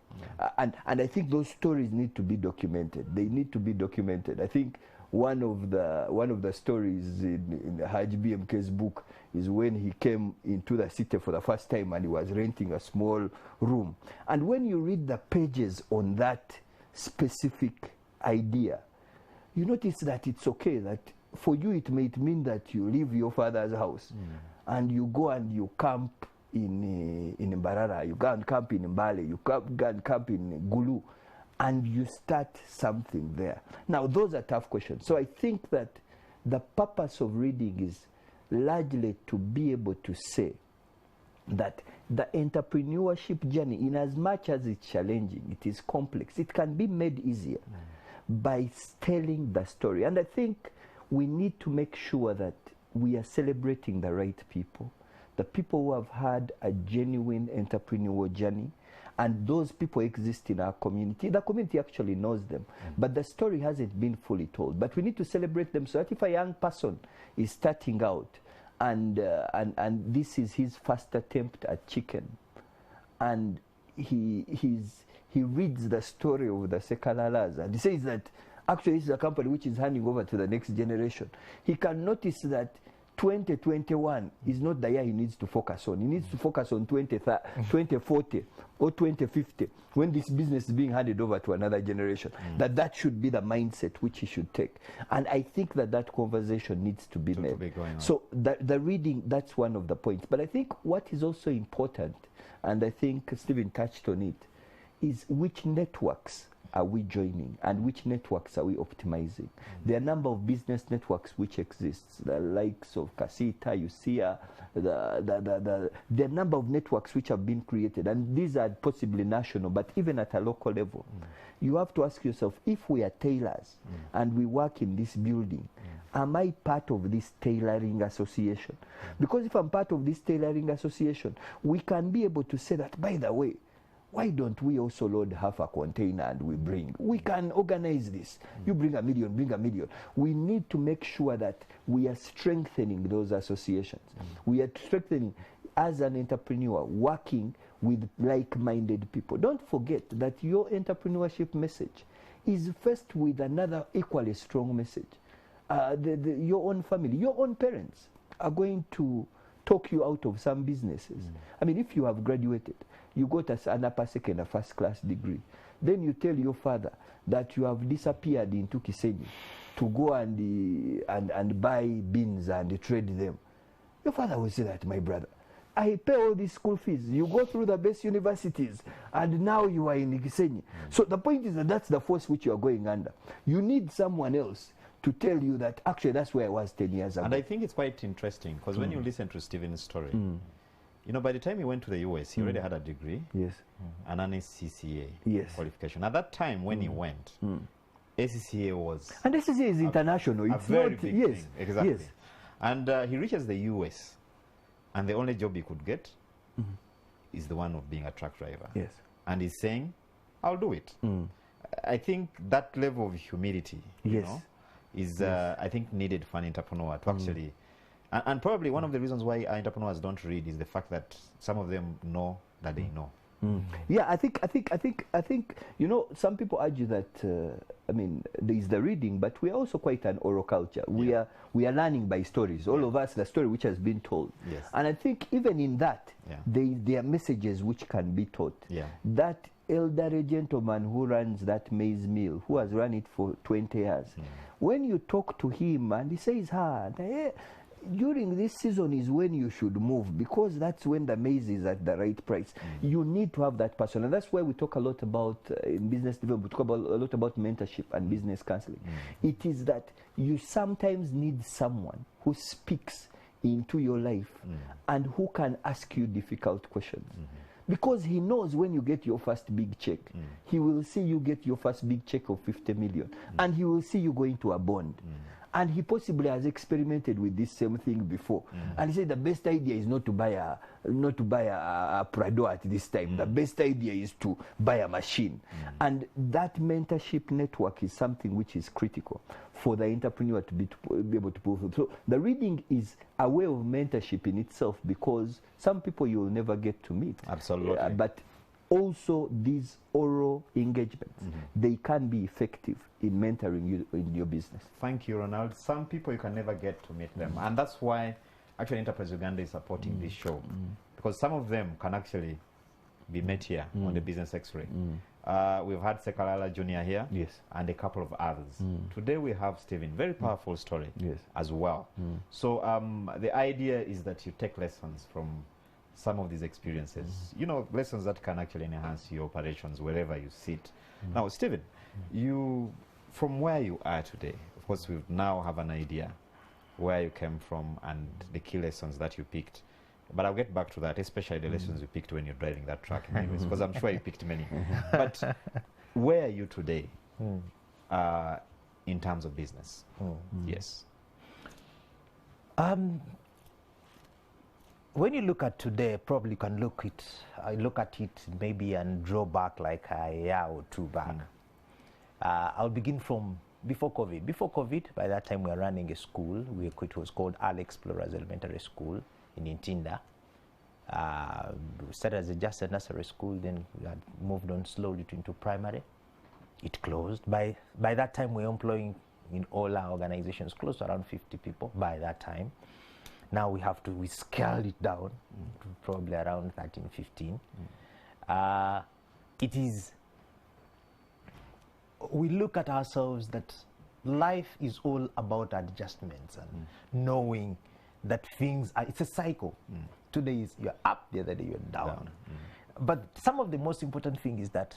And I think those stories need to be documented. They need to be documented. I think one of the stories in Haj BMK's book is when he came into the city for the first time and he was renting a small room. And when you read the pages on that specific idea, you notice that it's okay, that for you it might mean that you leave your father's house and you go and you camp in Mbarara, you go and camp in Mbale, you go and camp in Gulu, and you start something there. Now, those are tough questions. So I think that the purpose of reading is largely to be able to say that the entrepreneurship journey, in as much as it's challenging, it is complex, it can be made easier by telling the story. And I think we need to make sure that we are celebrating the right people, the people who have had a genuine entrepreneurial journey, and those people exist in our community. The community actually knows them, but the story hasn't been fully told. But we need to celebrate them, so that if a young person is starting out and this is his first attempt at chicken, and he reads the story of the Sekalalas, and he says that actually this is a company which is handing over to the next generation, he can notice that 2021 is not the year he needs to focus on. He needs to focus on 2040 or 2050, when this business is being handed over to another generation. That should be the mindset which he should take. And I think that conversation needs to be made. So the reading, that's one of the points. But I think what is also important, and I think Stephen touched on it, is which networks are we joining and which networks are we optimizing? There are a number of business networks which exist, the likes of Casita, UCIA, there are a number of networks which have been created, and these are possibly national, but even at a local level. You have to ask yourself, if we are tailors and we work in this building, am I part of this tailoring association? Because if I'm part of this tailoring association, we can be able to say that, by the way, why don't we also load half a container and we bring? We can organize this. You bring a million, bring a million. We need to make sure that we are strengthening those associations. We are strengthening, as an entrepreneur, working with like-minded people. Don't forget that your entrepreneurship message is first with another equally strong message. Your own family, your own parents are going to talk you out of some businesses. I mean, if you have graduated, you got an upper second, a first class degree, then you tell your father that you have disappeared into Kisenyi to go and buy beans and trade them. Your father will say that, my brother, I pay all these school fees, you go through the best universities, and now you are in Kisenyi. So the point is that that's the force which you are going under. You need someone else to tell you that actually that's where I was 10 years ago. And I think it's quite interesting, because when you listen to Stephen's story, you know, by the time he went to the US, he already had a degree, and an ACCA qualification. At that time, when he went, ACCA was... And ACCA is international. It's a very big thing. Exactly. Yes. And he reaches the US, and the only job he could get is the one of being a truck driver. Yes. And he's saying, I'll do it. I think that level of humility, you know, is, I think, needed for an entrepreneur to actually... And probably one of the reasons why entrepreneurs don't read is the fact that some of them know that they know. Yeah, I think, you know, some people argue that, I mean, there is the reading, but we are also quite an oral culture. We are learning by stories. All of us, the story which has been told. And I think even in that, there are messages which can be taught. That elderly gentleman who runs that maize mill, who has run it for 20 years, when you talk to him and he says, during this season is when you should move, because that's when the maize is at the right price. You need to have that person, and that's why we talk a lot about in business development, we talk a lot about mentorship and business counseling. It is that you sometimes need someone who speaks into your life and who can ask you difficult questions. Because he knows when you get your first big check, he will see you get your first big check of 50 million, and he will see you going to a bond. And he possibly has experimented with this same thing before. And he said the best idea is not to buy a Prado at this time. The best idea is to buy a machine. And that mentorship network is something which is critical for the entrepreneur to be able to pull through. So the reading is a way of mentorship in itself, because some people you will never get to meet. Absolutely. But also these oral engagements, they can be effective in mentoring you in your business. Thank you, Ronald. Some people you can never get to meet them, and that's why actually Enterprise Uganda is supporting this show, because some of them can actually be met here on the Business X-Ray. We've had Sekalala Jr. here, and a couple of others. Today we have Stephen, very powerful story as well. So the idea is that you take lessons from some of these experiences, you know, lessons that can actually enhance your operations wherever you sit. Now, Stephen, you, from where you are today, of course, we now have an idea where you came from, and the key lessons that you picked. But I'll get back to that, especially the lessons you picked when you're driving that truck, anyways, because I'm sure you picked many. But where are you today in terms of business? Yes. When you look at today, probably you can look at it maybe and draw back like a year or two back. I'll begin from before COVID. Before COVID, by that time we were running a school. It was called Early Explorers Elementary School in Ntinda. We started as just a nursery school, then we had moved on slowly into primary. It closed. By that time, we were employing in all our organizations close to around 50 people by that time. Now we scaled it down to probably around 13, 15. We look at ourselves that life is all about adjustments and knowing that it's a cycle. Today you're up, the other day you're down. But some of the most important thing is that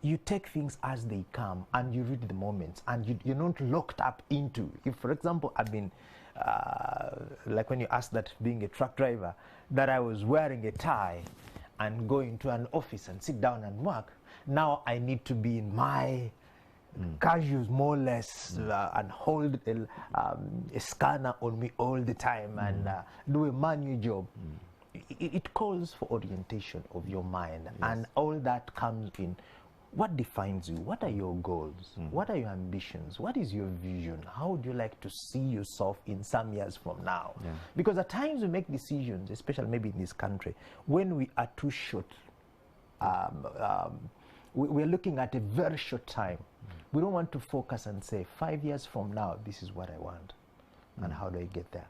you take things as they come and you read the moments and you're not locked up into. If, for example, I've been, like when you asked that being a truck driver, that I was wearing a tie and going to an office and sit down and work, now I need to be in my casuals more or less and hold a scanner on me all the time and do a manual job. It calls for orientation of your mind, and all that comes in. What defines you? What are your goals? What are your ambitions? What is your vision? How would you like to see yourself in some years from now? Because at times we make decisions, especially maybe in this country, when we are too short. We're looking at a very short time. We don't want to focus and say, 5 years from now, this is what I want. And how do I get there?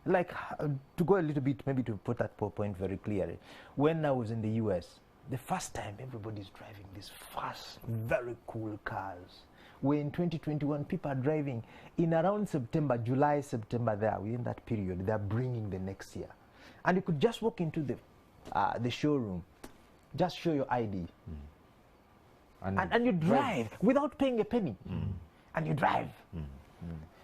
Like, to go a little bit, maybe to put that point very clearly, when I was in the US, the first time everybody's driving these fast, very cool cars. Where in 2021, people are driving in around September, July, September there, within that period, they're bringing the next year. And you could just walk into the showroom, just show your ID. And you drive without paying a penny. And you drive.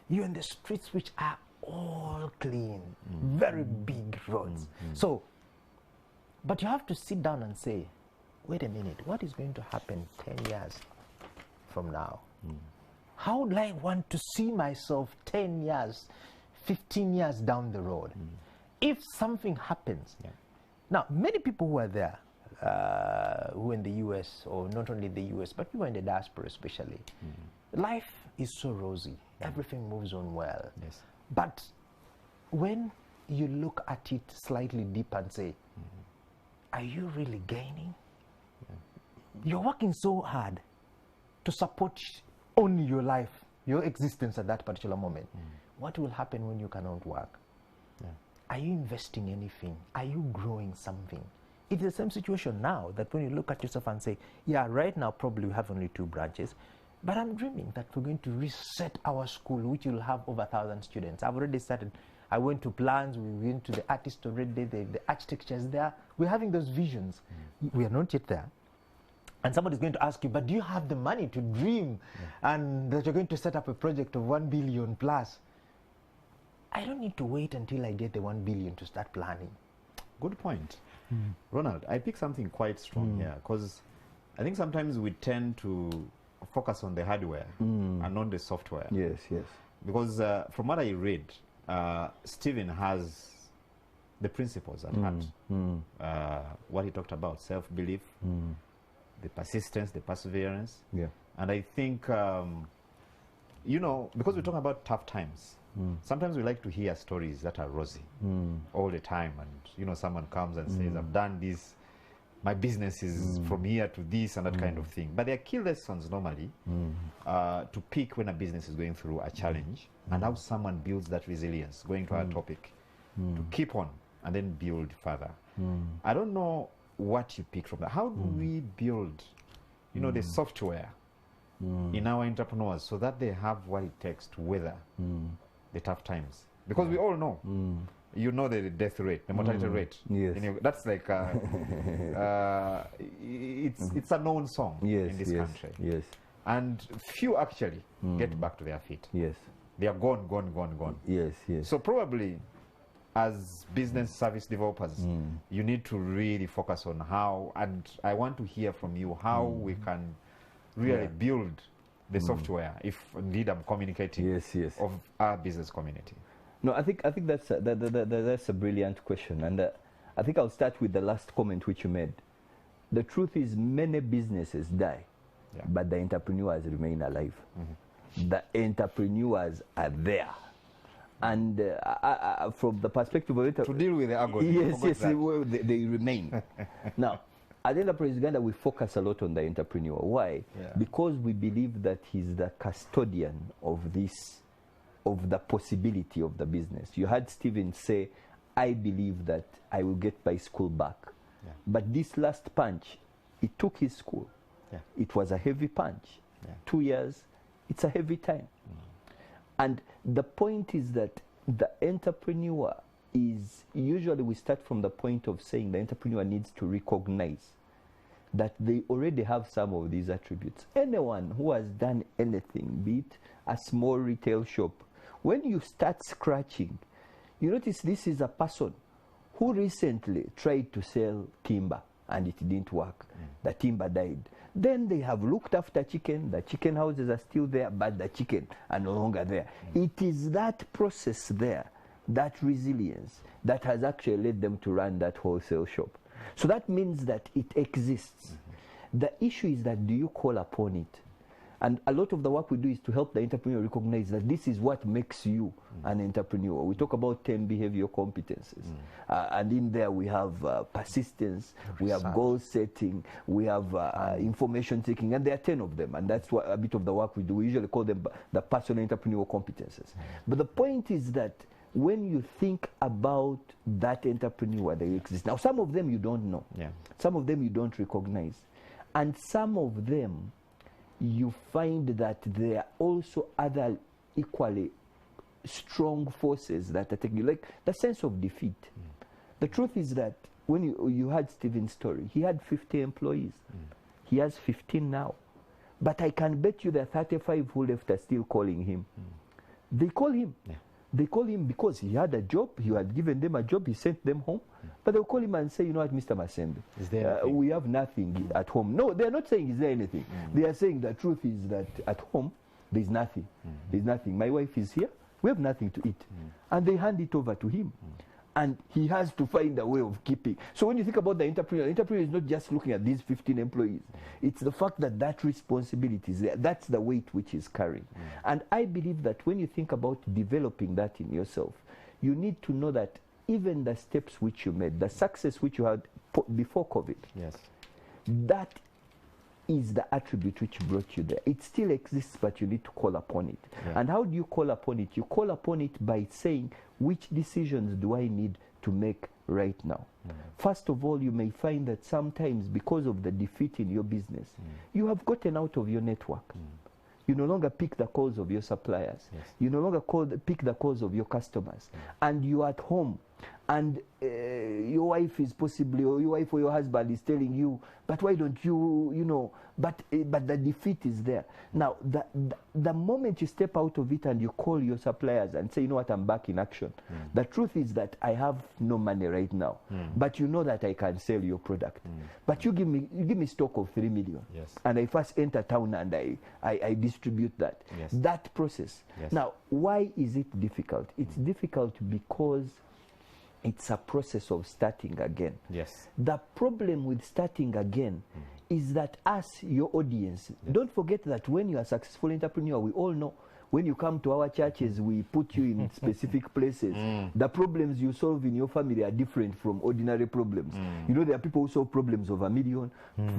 You're in the streets which are all clean, very big roads. So, but you have to sit down and say, wait a minute, what is going to happen 10 years from now? How would I want to see myself 10 years, 15 years down the road? If something happens. Now, many people who are there, who are in the US, or not only the US, but people in the diaspora especially, life is so rosy. Everything moves on well. But when you look at it slightly deep and say, are you really gaining? You're working so hard to support only your life, your existence at that particular moment. What will happen when you cannot work? Are you investing anything? Are you growing something? It's the same situation now, that when you look at yourself and say, yeah, right now probably we have only 2 branches, but I'm dreaming that we're going to reset our school, which will have over 1,000 students. I've already started. I went to plans, we went to the artists already, the architectures there. We're having those visions. We are not yet there. And somebody's going to ask you, but do you have the money to dream and that you're going to set up a project of 1 billion plus? I don't need to wait until I get the 1 billion to start planning. Good point. Ronald, I pick something quite strong here, because I think sometimes we tend to focus on the hardware and not the software. Yes. Because from what I read, Stephen has the principles at heart. What he talked about, self-belief, the persistence, the perseverance. And I think, you know, because we're talking about tough times, sometimes we like to hear stories that are rosy all the time. And, you know, someone comes and says, I've done this, my business is from here to this and that kind of thing. But there are key lessons normally to pick when a business is going through a challenge and how someone builds that resilience, going to our topic, to keep on and then build further. I don't know what you pick from that. How do we build, you know, the software in our entrepreneurs so that they have what it takes to weather the tough times? Because we all know, you know, the death rate, the mortality rate. That's like, it's a known song in this country. And few actually get back to their feet. They are gone, gone, gone, gone. Yes, yes. So probably, as business service developers, you need to really focus on how, and I want to hear from you how we can really build the software, if indeed I'm communicating Yes, yes. of our business community. No, I think that's that's a brilliant question, and I think I'll start with the last comment which you made. The truth is, many businesses die, but the entrepreneurs remain alive. The entrepreneurs are there, and from the perspective of to deal with the agony. yes, well, they remain. Now, at Enterprise Uganda, we focus a lot on the entrepreneur. Why? Because we believe that he's the custodian of this. Of the possibility of the business. You heard Stephen say, I believe that I will get my school back. But this last punch, it took his school. It was a heavy punch. 2 years, it's a heavy time. And the point is that the entrepreneur is, usually we start from the point of saying the entrepreneur needs to recognize that they already have some of these attributes. Anyone who has done anything, be it a small retail shop, when you start scratching, you notice this is a person who recently tried to sell timber and it didn't work. The timber died. Then they have looked after chicken. The chicken houses are still there, but the chicken are no longer there. It is that process there, that resilience, that has actually led them to run that wholesale shop. So that means that it exists. The issue is that, do you call upon it? And a lot of the work we do is to help the entrepreneur recognize that this is what makes you an entrepreneur. We talk about 10 behavioral competences. And in there we have persistence, we have goal setting, we have information taking, and there are 10 of them. And that's what a bit of the work we do. We usually call them the personal entrepreneurial competences. But the point is that when you think about that entrepreneur that exists, now some of them you don't know. Some of them you don't recognize. And some of them you find that there are also other equally strong forces that are taking you, like the sense of defeat. The truth is that when you heard Stephen's story, he had 50 employees. He has 15 now. But I can bet you there are 35 who left are still calling him. They call him. They call him because he had a job, he had given them a job, he sent them home. But they'll call him and say, you know what, Mr. Masembe, is there we have nothing at home. No, they're not saying is there anything. They are saying the truth is that at home, there's nothing. There's nothing. My wife is here, we have nothing to eat. And they hand it over to him. And he has to find a way of keeping. So when you think about the entrepreneur is not just looking at these 15 employees. It's the fact that that responsibility is there. That's the weight which is carrying. And I believe that when you think about developing that in yourself, you need to know that even the steps which you made, the success which you had before COVID, that is the attribute which brought you there. It still exists, but you need to call upon it. And how do you call upon it? You call upon it by saying, which decisions do I need to make right now? First of all, you may find that sometimes because of the defeat in your business, you have gotten out of your network. You no longer pick the calls of your suppliers. You no longer pick the calls of your customers. And you are at home. And your wife is possibly, or your wife or your husband is telling you, but why don't you, you know, but the defeat is there. Now, the moment you step out of it and you call your suppliers and say, you know what, I'm back in action. The truth is that I have no money right now, but you know that I can sell your product. But you give me stock of 3 million. And I first enter town and I distribute that. That process. Now, why is it difficult? It's difficult because it's a process of starting again. The problem with starting again is that us, your audience, don't forget that when you are a successful entrepreneur, we all know when you come to our churches, we put you in specific places. The problems you solve in your family are different from ordinary problems. You know, there are people who solve problems of 1 million,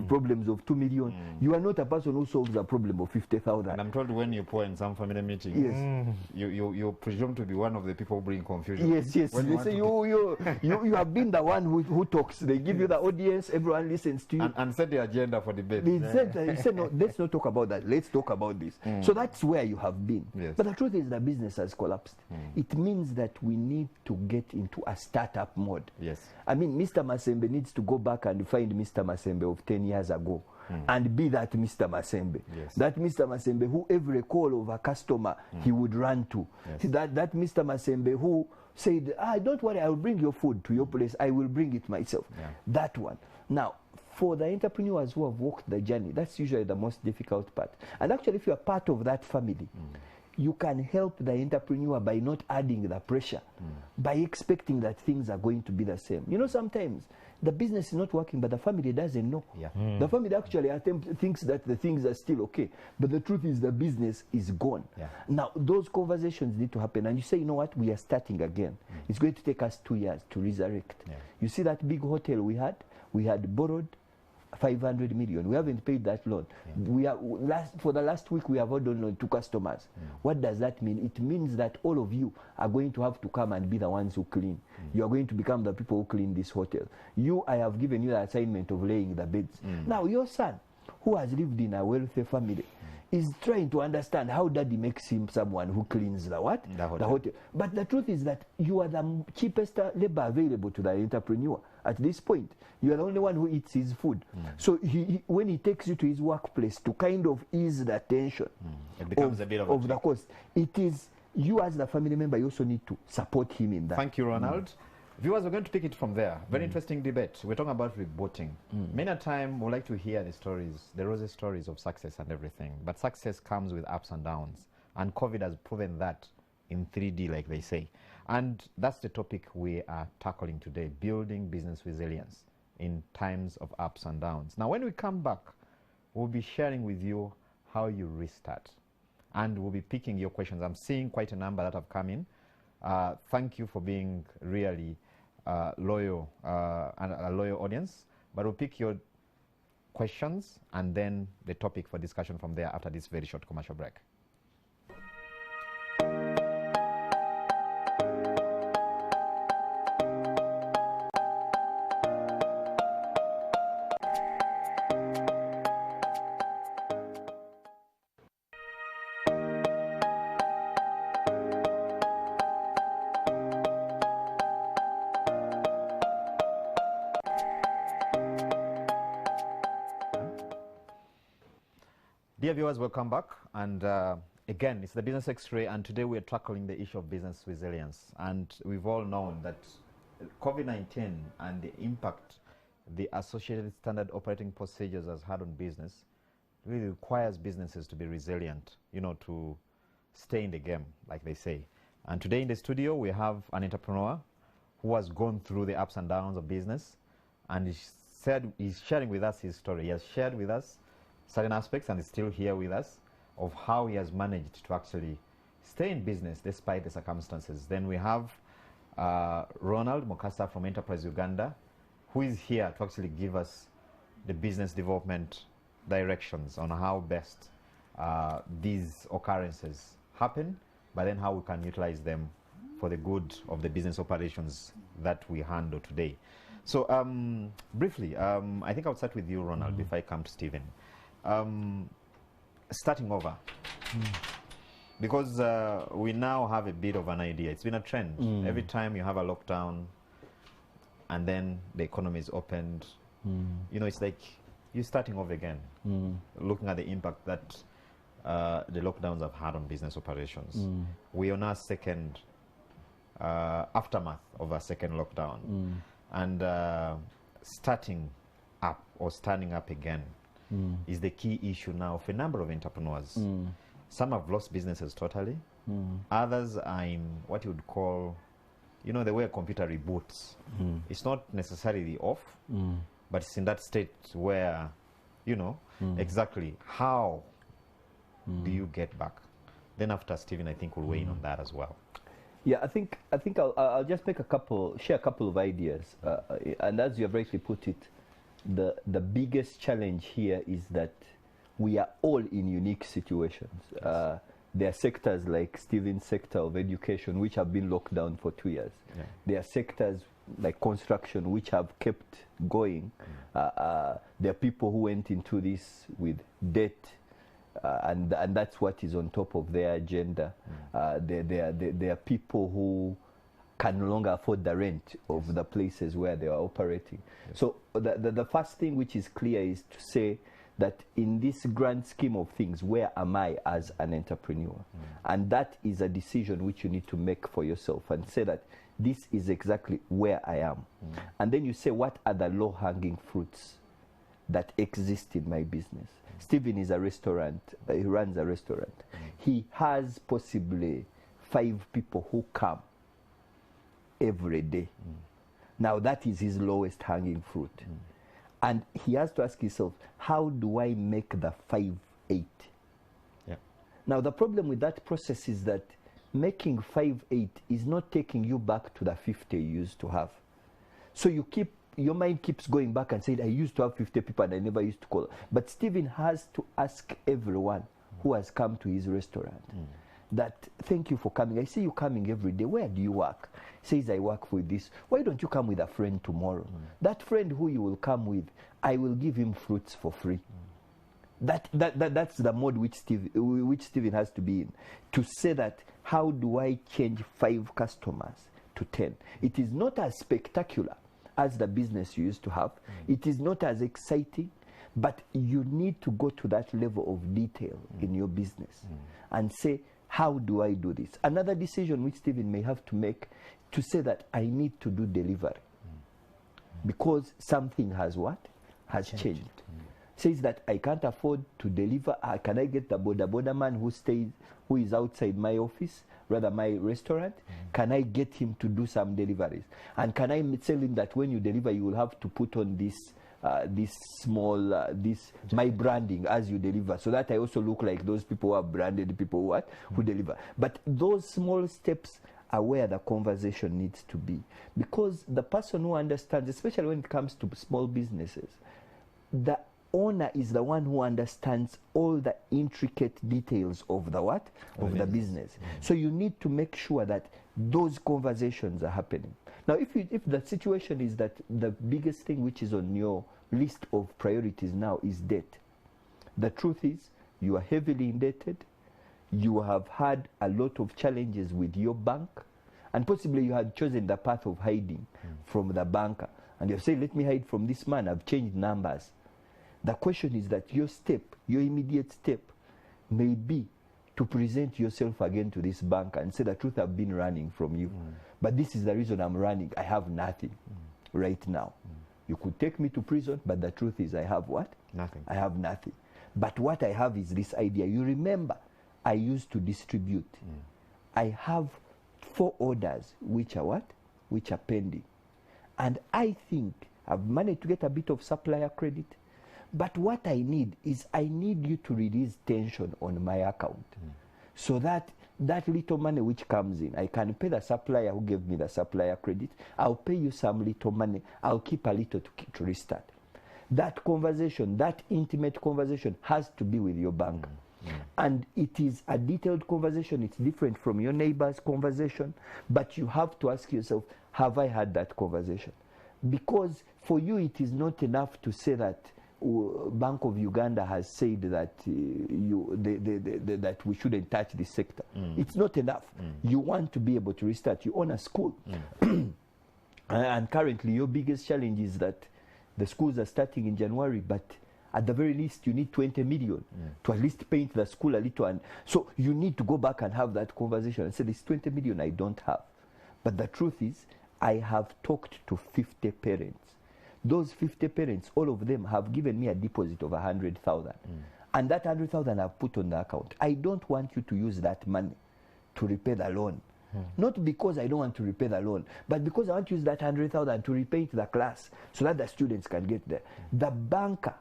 problems of 2 million. You are not a person who solves a problem of 50,000. And I'm told when you pour in some family meetings, you presume to be one of the people who bring confusion. They say you have been the one who talks. They give you the audience, everyone listens to you. And set the agenda for debate. They said, no, let's not talk about that. Let's talk about this. So that's where you have been. But the truth is the business has collapsed. It means that we need to get into a startup mode. I mean, Mr. Masembe needs to go back and find Mr. Masembe of 10 years ago and be that Mr. Masembe. Yes. That Mr. Masembe who every call of a customer he would run to. Yes. That Mr. Masembe who said, don't worry, I will bring your food to your place. I will bring it myself. Yeah. That one. Now, for the entrepreneurs who have walked the journey, that's usually the most difficult part. And actually, if you are part of that family, you can help the entrepreneur by not adding the pressure, by expecting that things are going to be the same. You know, sometimes the business is not working, but the family doesn't know. Yeah. The family actually thinks that the things are still okay, but the truth is the business is gone. Yeah. Now, those conversations need to happen, and you say, you know what, we are starting again. It's going to take us 2 years to resurrect. Yeah. You see that big hotel we had borrowed 500 million. We haven't paid that loan. Yeah. For the last week, we have owed loan to customers. What does that mean? It means that all of you are going to have to come and be the ones who clean. You are going to become the people who clean this hotel. I have given you the assignment of laying the beds. Now, your son, who has lived in a wealthy family, is trying to understand how daddy makes him someone who cleans the what? The hotel. The hotel. But the truth is that you are the cheapest labor available to the entrepreneur at this point. You are the only one who eats his food. So when he takes you to his workplace to kind of ease the tension It becomes a bit of the cost, it is you as the family member, you also need to support him in that. Thank you, Ronald. Viewers, we're going to pick it from there. Very interesting debate. We're talking about rebooting. Many a time we like to hear the stories, the rosy stories of success and everything. But success comes with ups and downs. And COVID has proven that in 3D, like they say. And that's the topic we are tackling today, building business resilience in times of ups and downs. Now, when we come back, we'll be sharing with you how you restart. And we'll be picking your questions. I'm seeing quite a number that have come in. Thank you for being really loyal and a loyal audience. But we'll pick your questions and then the topic for discussion from there after this very short commercial break. Dear viewers, welcome back. And again, it's the Business X-ray, and today we're tackling the issue of business resilience. And we've all known that COVID-19 and the impact the associated standard operating procedures has had on business really requires businesses to be resilient, you know, to stay in the game, like they say. And today in the studio, we have an entrepreneur who has gone through the ups and downs of business, and he's sharing with us his story. He has shared with us certain aspects and is still here with us of how he has managed to actually stay in business despite the circumstances. Then we have Ronald Mukasa from Enterprise Uganda, who is here to actually give us the business development directions on how best these occurrences happen, but then how we can utilize them for the good of the business operations that we handle today. So briefly, I think I'll start with you, Ronald, before I come to Stephen. Starting over, because we now have a bit of an idea. It's been a trend. Every time you have a lockdown and then the economy is opened, you know, it's like you're starting over again, looking at the impact that the lockdowns have had on business operations. We are on our second aftermath of a second lockdown, and starting up or standing up again is the key issue now for a number of entrepreneurs. Some have lost businesses totally. Others are in what you would call, you know, the way a computer reboots. It's not necessarily off, but it's in that state where, you know, exactly how do you get back? Then after Stephen, I think we'll weigh in on that as well. Yeah, I think I'll just share a couple of ideas, and as you have rightly put it, the biggest challenge here is that we are all in unique situations. Yes. There are sectors like Stephen's sector of education which have been locked down for 2 years. Yeah. There are sectors like construction which have kept going. There are people who went into this with debt, and that's what is on top of their agenda. There are people who can no longer afford the rent of the places where they are operating. Yes. So the first thing which is clear is to say that in this grand scheme of things, where am I as an entrepreneur? And that is a decision which you need to make for yourself and say that this is exactly where I am. And then you say, what are the low-hanging fruits that exist in my business? Stephen is a restaurant, he runs a restaurant. He has possibly 5 people who come every day. Now that is his lowest hanging fruit. And he has to ask himself, how do I make the 5 8? Yeah. Now the problem with that process is that making 5 8 is not taking you back to the 50 you used to have. So your mind keeps going back and saying, I used to have 50 people and I never used to call. But Stephen has to ask everyone who has come to his restaurant that, thank you for coming. I see you coming every day. Where do you work? He says, I work for this. Why don't you come with a friend tomorrow? That friend who you will come with, I will give him fruits for free. That's the mode which Stephen has to be in. To say that, how do I change 5 customers to 10? It is not as spectacular as the business you used to have. It is not as exciting, but you need to go to that level of detail in your business and say, how do I do this? Another decision which Stephen may have to make, to say that I need to do delivery because something has what? Has changed. Says that I can't afford to deliver. Can I get the border man who is outside my office, rather my restaurant? Can I get him to do some deliveries? And can I tell him that when you deliver, you will have to put on this my branding as you deliver, so that I also look like those people who are branded, people who deliver. But those small steps are where the conversation needs to be, because the person who understands, especially when it comes to small businesses, the owner is the one who understands all the intricate details of the business. So you need to make sure that those conversations are happening. Now, if the situation is that the biggest thing which is on your list of priorities now is debt, the truth is you are heavily indebted, you have had a lot of challenges with your bank, and possibly you had chosen the path of hiding from the banker, and you say, let me hide from this man, I've changed numbers. The question is that your immediate step may be to present yourself again to this banker and say, the truth, I've been running from you. But this is the reason I'm running. I have nothing right now. You could take me to prison, but the truth is I have what? Nothing. I have nothing. But what I have is this idea. You remember, I used to distribute. I have 4 orders which are what? Which are pending. And I think I've managed to get a bit of supplier credit. But what I need is I need you to release tension on my account so that that little money which comes in, I can pay the supplier who gave me the supplier credit. I'll pay you some little money. I'll keep a little to restart. That conversation, that intimate conversation has to be with your bank. And it is a detailed conversation. It's different from your neighbor's conversation. But you have to ask yourself, have I had that conversation? Because for you, it is not enough to say that Bank of Uganda has said that that we shouldn't touch this sector. It's not enough. You want to be able to restart. You own a school. And currently your biggest challenge is that the schools are starting in January, but at the very least you need 20 million to at least paint the school a little. And so you need to go back and have that conversation and say, this 20 million I don't have. But the truth is, I have talked to 50 parents. Those 50 parents, all of them have given me a deposit of 100,000. And that 100,000 I've put on the account. I don't want you to use that money to repay the loan. Not because I don't want to repay the loan, but because I want to use that 100,000 to repaint the class so that the students can get there. The banker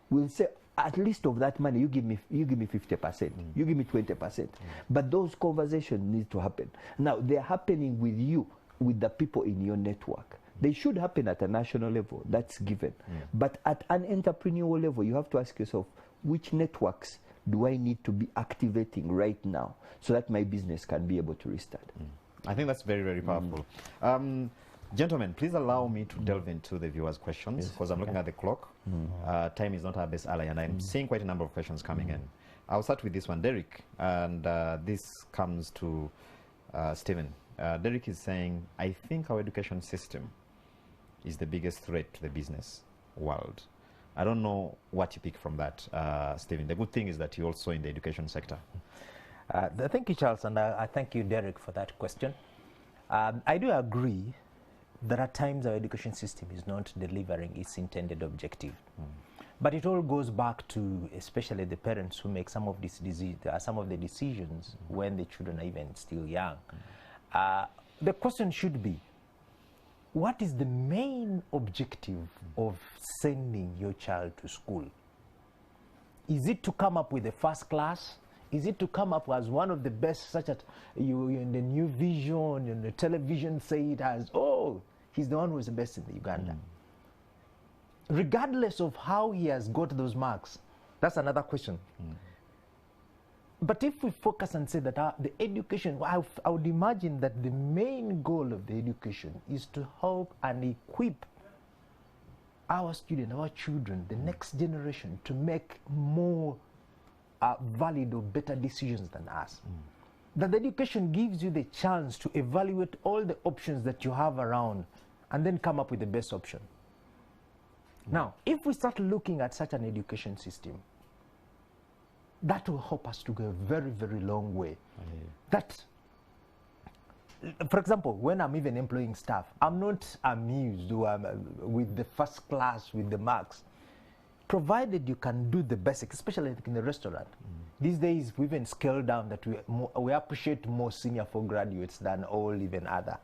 will say, at least of that money, you give me 50%, you give me 20%. But those conversations need to happen. Now, they're happening with you, with the people in your network. They should happen at a national level, that's given. But at an entrepreneurial level, you have to ask yourself, which networks do I need to be activating right now so that my business can be able to restart? I think that's very, very powerful. Gentlemen, please allow me to delve into the viewers' questions, because I'm looking at the clock. Time is not our best ally, and I'm seeing quite a number of questions coming in. I'll start with this one, Derek, and this comes to Stephen. Derek is saying, I think our education system is the biggest threat to the business world. I don't know what you pick from that, Stephen. The good thing is that you're also in the education sector. Thank you, Charles, and I thank you, Derek, for that question. I do agree that at times our education system is not delivering its intended objective. But it all goes back to especially the parents who make some of the decisions when the children are even still young. The question should be, what is the main objective of sending your child to school? Is it to come up with a first class? Is it to come up as one of the best, such that you in the new vision, in the television say it as, oh, he's the one who's the best in the Uganda. Regardless of how he has got those marks, that's another question. But if we focus and say that the education, I would imagine that the main goal of the education is to help and equip our students, our children, the next generation to make more valid or better decisions than us. That the education gives you the chance to evaluate all the options that you have around and then come up with the best option. Now, if we start looking at such an education system, that will help us to go a very, very long way. That, for example, when I'm even employing staff, I'm not amused with the first class, with the marks, provided you can do the basics, especially in the restaurant. These days, we even scaled down that we appreciate more senior for graduates than all even other.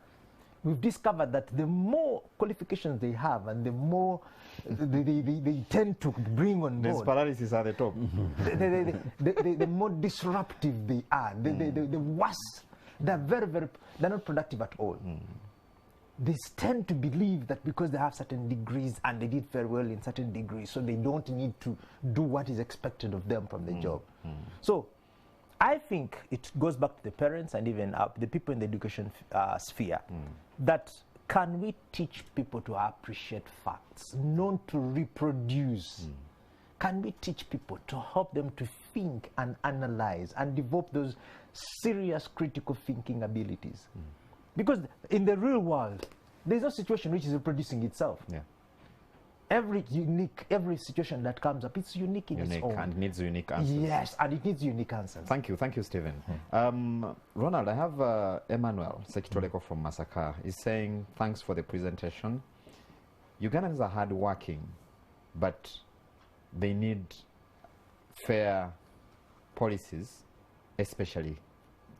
We've discovered that the more qualifications they have and the more they tend to bring on board. These paralysis are the top. The more disruptive they are, the worse. They're they're not productive at all. They tend to believe that because they have certain degrees and they did very well in certain degrees, so they don't need to do what is expected of them from the job. So I think it goes back to the parents and even the people in the education sphere, that can we teach people to appreciate facts, not to reproduce? Can we teach people to help them to think and analyze and develop those serious critical thinking abilities? Because in the real world, there's no situation which is reproducing itself. Every situation that comes up, it's unique in its own. And needs unique answers. Yes, and it needs unique answers. Thank you, Stephen. Ronald, I have Emmanuel Sekitoleko from Masaka. He's saying, thanks for the presentation. Ugandans are hardworking, but they need fair policies, especially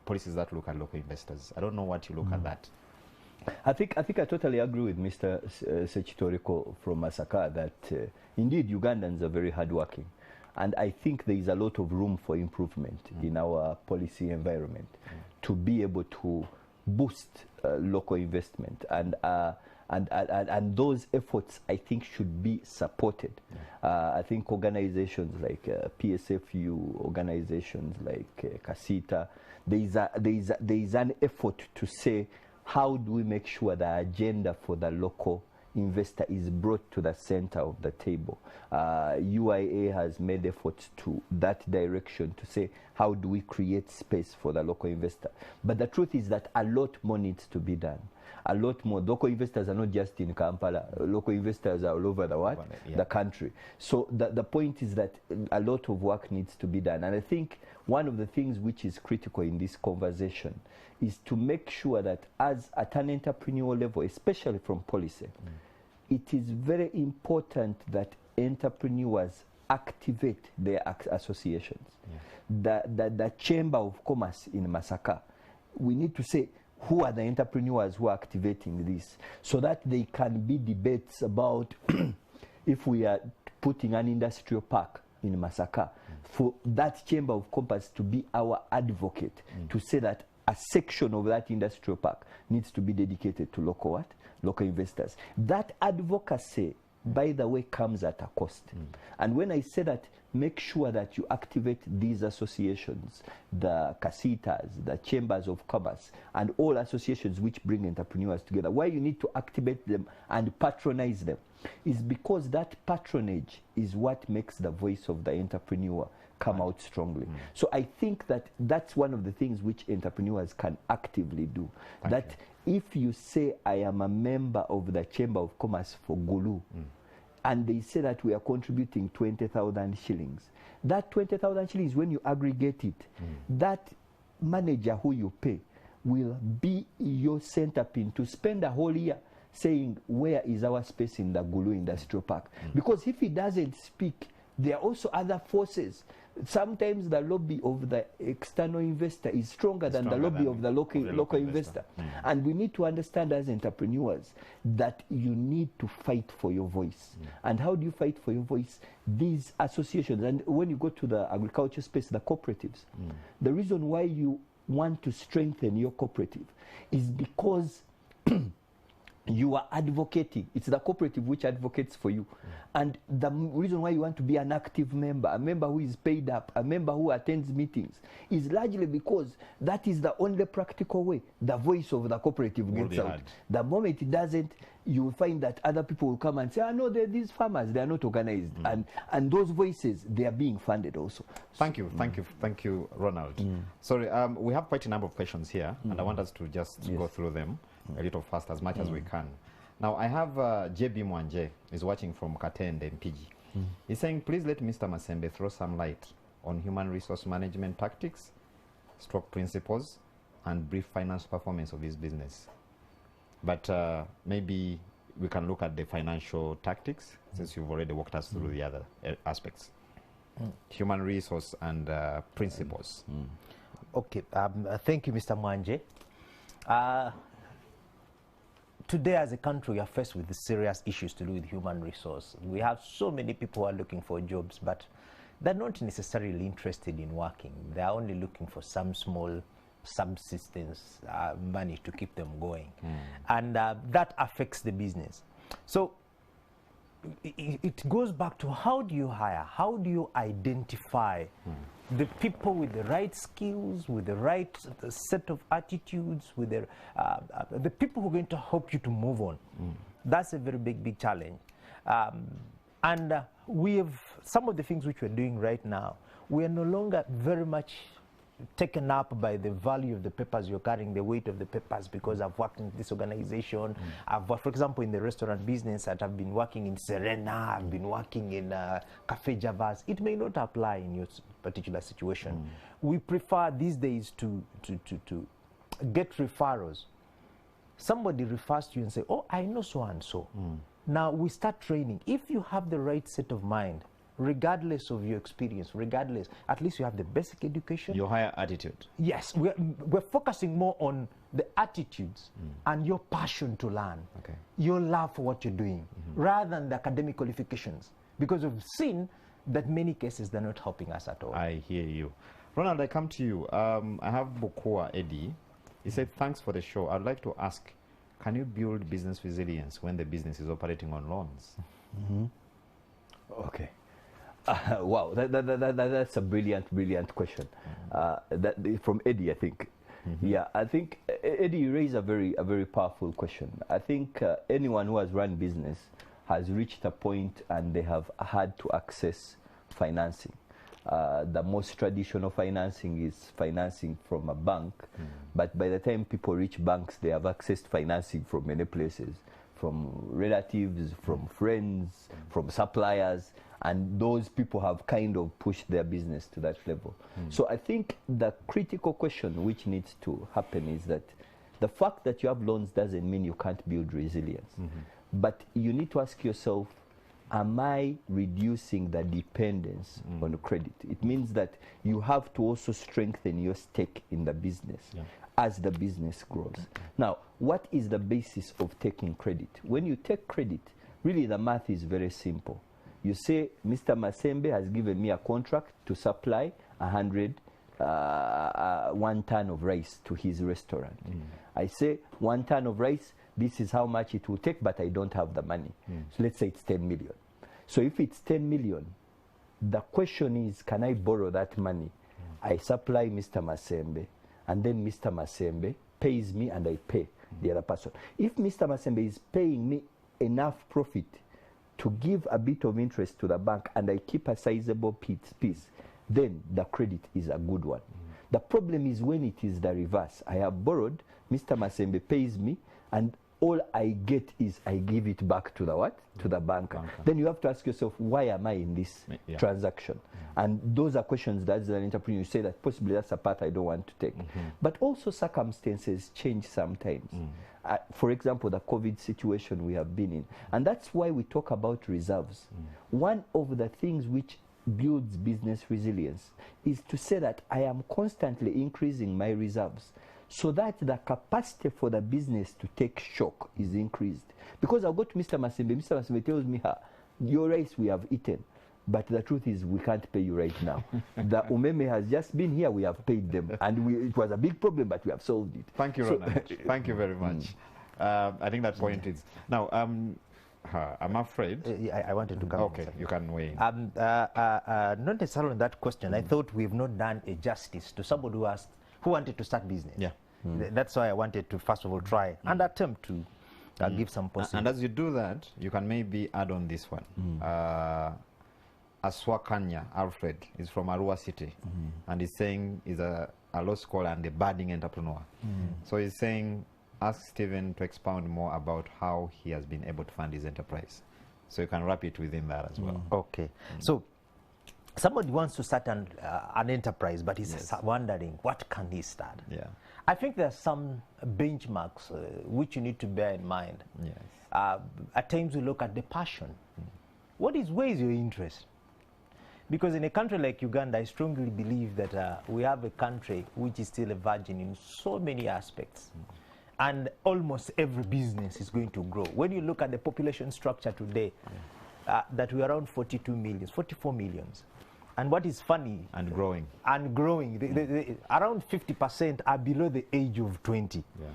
policies that look at local investors. I don't know what you look at that. I think I totally agree with Mr. Sechitoriko from Masaka that indeed Ugandans are very hardworking, and I think there is a lot of room for improvement in our policy environment to be able to boost local investment, and those efforts I think should be supported. I think organizations like PSFU, organizations like CASITA, there is an effort to say, how do we make sure the agenda for the local investor is brought to the center of the table? UIA has made efforts to that direction to say, how do we create space for the local investor? But the truth is that a lot more needs to be done. A lot more. Local investors are not just in Kampala. Local investors are all over the world, the country. So the point is that a lot of work needs to be done. And I think one of the things which is critical in this conversation is to make sure that at an entrepreneurial level, especially from policy, it is very important that entrepreneurs activate their associations. The Chamber of Commerce in Masaka, we need to say, who are the entrepreneurs who are activating this, so that there can be debates about if we are putting an industrial park in Masaka, for that Chamber of Commerce to be our advocate, to say that a section of that industrial park needs to be dedicated to local investors. That advocacy, by the way, comes at a cost. And when I say that, make sure that you activate these associations, the CASITAs, the Chambers of Commerce, and all associations which bring entrepreneurs together. Why you need to activate them and patronize them is because that patronage is what makes the voice of the entrepreneur come out strongly. So I think that that's one of the things which entrepreneurs can actively do. If you say, I am a member of the Chamber of Commerce for Gulu, and they say that we are contributing 20,000 shillings. That 20,000 shillings, when you aggregate it, that manager who you pay will be your centerpin to spend a whole year saying, where is our space in the Gulu Industrial Park? Because if he doesn't speak, there are also other forces. Sometimes the lobby of the external investor is stronger than the lobby of the local investor. And we need to understand as entrepreneurs that you need to fight for your voice. And how do you fight for your voice? These associations, and when you go to the agriculture space, the cooperatives, the reason why you want to strengthen your cooperative is because you are advocating. It's the cooperative which advocates for you. And the reason why you want to be an active member, a member who is paid up, a member who attends meetings, is largely because that is the only practical way the voice of the cooperative gets out. The moment it doesn't, you will find that other people will come and say, oh, no, these farmers, they are not organized. And those voices, they are being funded also. Thank you, Ronald. Sorry, we have quite a number of questions here, and I want us to just go through them a little fast as much as we can. Now, I have JB Mwanje is watching from Katende, Mpigi. He's saying, please let Mr. Masembe throw some light on human resource management tactics, stroke principles, and brief financial performance of his business. But maybe we can look at the financial tactics, since you've already walked us through the other aspects. Human resource and principles. Okay, thank you, Mr. Mwanje. Today, as a country, we are faced with serious issues to do with human resource. We have so many people who are looking for jobs, but they're not necessarily interested in working. They're only looking for some small subsistence money to keep them going. And that affects the business. So it goes back to, how do you hire? How do you identify the people with the right skills, with the right set of attitudes, with the people who are going to help you to move on? That's a very big challenge. And we have some of the things which we're doing right now. We are no longer very much taken up by the value of the papers you're carrying, the weight of the papers, because I've worked in this organization. I've worked, for example, in the restaurant business, that I've been working in Serena, I've been working in Cafe Javas. It may not apply in your particular situation. We prefer these days to get referrals. Somebody refers to you and say, oh, I know so and so. Now we start training. If you have the right set of mind, regardless of your experience, regardless, at least you have the basic education. Your higher attitude. Yes, we're focusing more on the attitudes and your passion to learn, your love for what you're doing, rather than the academic qualifications. Because we've seen that many cases, they're not helping us at all. I hear you. Ronald, I come to you. I have Bokua Eddie. He said, thanks for the show. I'd like to ask, can you build business resilience when the business is operating on loans? Okay. Wow, that's a brilliant question. From Eddie, I think. Yeah, I think Eddie, you raised a very powerful question. I think anyone who has run business has reached a point and they have had to access financing. The most traditional financing is financing from a bank, but by the time people reach banks, they have accessed financing from many places, from relatives, from friends, from suppliers, and those people have kind of pushed their business to that level. So I think the critical question which needs to happen is that the fact that you have loans doesn't mean you can't build resilience. But you need to ask yourself, am I reducing the dependence on credit? It means that you have to also strengthen your stake in the business as the business grows. Now, what is the basis of taking credit? When you take credit, really the math is very simple. You say, Mr. Masembe has given me a contract to supply 1 ton of rice to his restaurant. I say, 1 ton of rice, this is how much it will take, but I don't have the money. So let's say it's 10 million. So if it's 10 million, the question is, can I borrow that money? I supply Mr. Masembe, and then Mr. Masembe pays me and I pay the other person. If Mr. Masembe is paying me enough profit to give a bit of interest to the bank and I keep a sizable piece, then the credit is a good one. The problem is when it is the reverse. I have borrowed, Mr. Masembe pays me, and all I get is I give it back to the what? To the banker. Then you have to ask yourself, why am I in this transaction? And those are questions that as an entrepreneur you say that possibly that's a path I don't want to take. But also circumstances change sometimes. For example, the COVID situation we have been in. And that's why we talk about reserves. One of the things which builds business resilience is to say that I am constantly increasing my reserves, so that the capacity for the business to take shock is increased. Because I'll go to Mr. Masembe. Mr. Masembe tells me, your rice we have eaten, but the truth is we can't pay you right now. The umeme has just been here, we have paid them. And it was a big problem, but we have solved it. Thank you, Ronald. Thank you very much. I think that point is... Now, I'm afraid... I wanted to come. Okay, you can weigh in. Not necessarily on that question. I thought we've not done a justice to somebody who wanted to start business. Yeah. That's why I wanted to first of all try and attempt to give some possible. And as you do that, you can maybe add on this one. Aswakanya Alfred is from Arua City, and he's saying he's a law scholar and a budding entrepreneur. So he's saying, ask Stephen to expound more about how he has been able to fund his enterprise. So you can wrap it within that as well. Okay. So somebody wants to start an enterprise, but he's wondering, what can he start? Yeah. I think there are some benchmarks which you need to bear in mind. Yes. At times we look at the passion. Where is your interest? Because in a country like Uganda, I strongly believe that we have a country which is still a virgin in so many aspects. And almost every business is going to grow. When you look at the population structure today, that we're around 42 millions, 44 millions. And what is funny... And growing. And growing. Around 50% are below the age of 20. Yeah.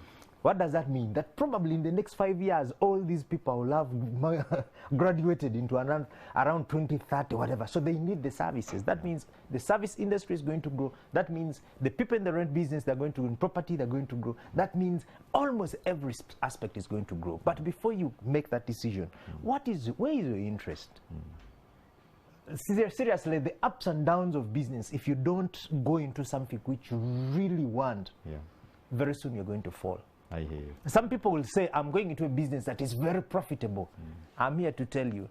What does that mean? That probably in the next 5 years, all these people will have graduated into around 20, 30, whatever. So they need the services. That means the service industry is going to grow. That means the people in the rent business, they're going to own property, they're going to grow. That means almost every aspect is going to grow. But before you make that decision, where is your interest? Seriously, the ups and downs of business, if you don't go into something which you really want, very soon you're going to fall. I hear you. Some people will say, I'm going into a business that is very profitable. I'm here to tell you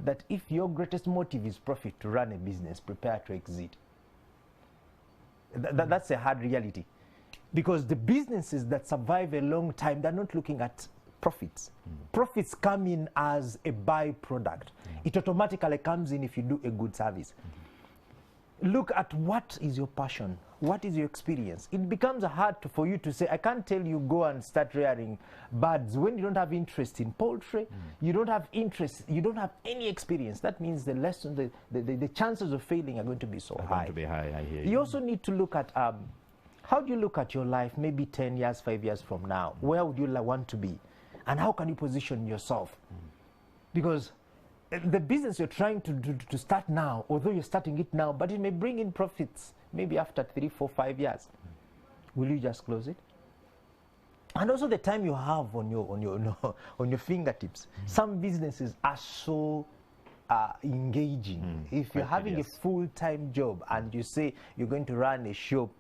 that if your greatest motive is profit to run a business, prepare to exit. That's a hard reality. Because the businesses that survive a long time, they're not looking at profits. Profits come in as a byproduct. It automatically comes in if you do a good service. Look at what is your passion, what is your experience. It becomes hard for you to say, I can't tell you go and start rearing birds when you don't have interest in poultry, you don't have interest, you don't have any experience. That means the lesson, the chances of failing are going to be so high. Going to be high, I hear you. You also need to look at, how do you look at your life maybe 10 years, 5 years from now? Where would you want to be? And how can you position yourself? Because the business you're trying to start now, although you're starting it now, but it may bring in profits maybe after 3, 4, 5 years. Will you just close it? And also the time you have on your fingertips. Some businesses are so engaging. If you're having a full-time job and you say you're going to run a shop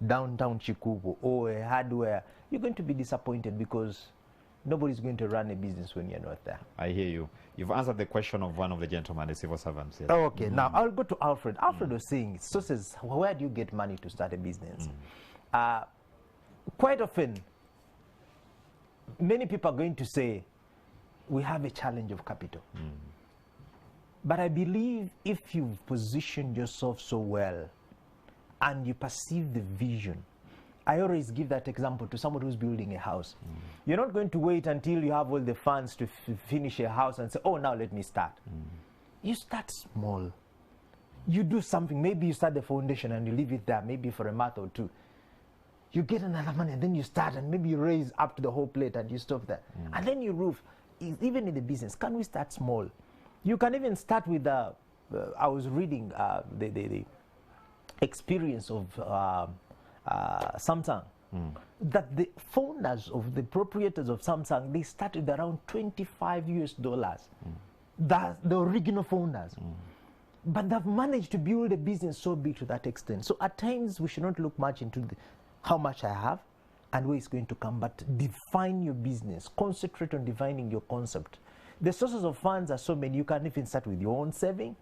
downtown Chikubu or a hardware, you're going to be disappointed because nobody's going to run a business when you're not there. I hear you. You've answered the question of one of the gentlemen, the civil servants. Yes. Oh, okay, now I'll go to Alfred. Alfred was saying, so says, where do you get money to start a business? Quite often, many people are going to say, we have a challenge of capital. But I believe if you've positioned yourself so well and you perceive the vision, I always give that example to someone who's building a house. You're not going to wait until you have all the funds to finish a house and say, oh, now let me start. You start small. You do something. Maybe you start the foundation and you leave it there, maybe for a month or two. You get another money and then you start and maybe you raise up to the whole plate and you stop there. And then you roof. Even in the business, can we start small? You can even start with, I was reading the experience of Samsung, that the founders of the proprietors of Samsung, they started around $25 US, the original founders. But they've managed to build a business so big to that extent. So at times we should not look much into how much I have. and where it's going to come, but define your business. Concentrate on defining your concept. The sources of funds are so many. You can even start with your own saving.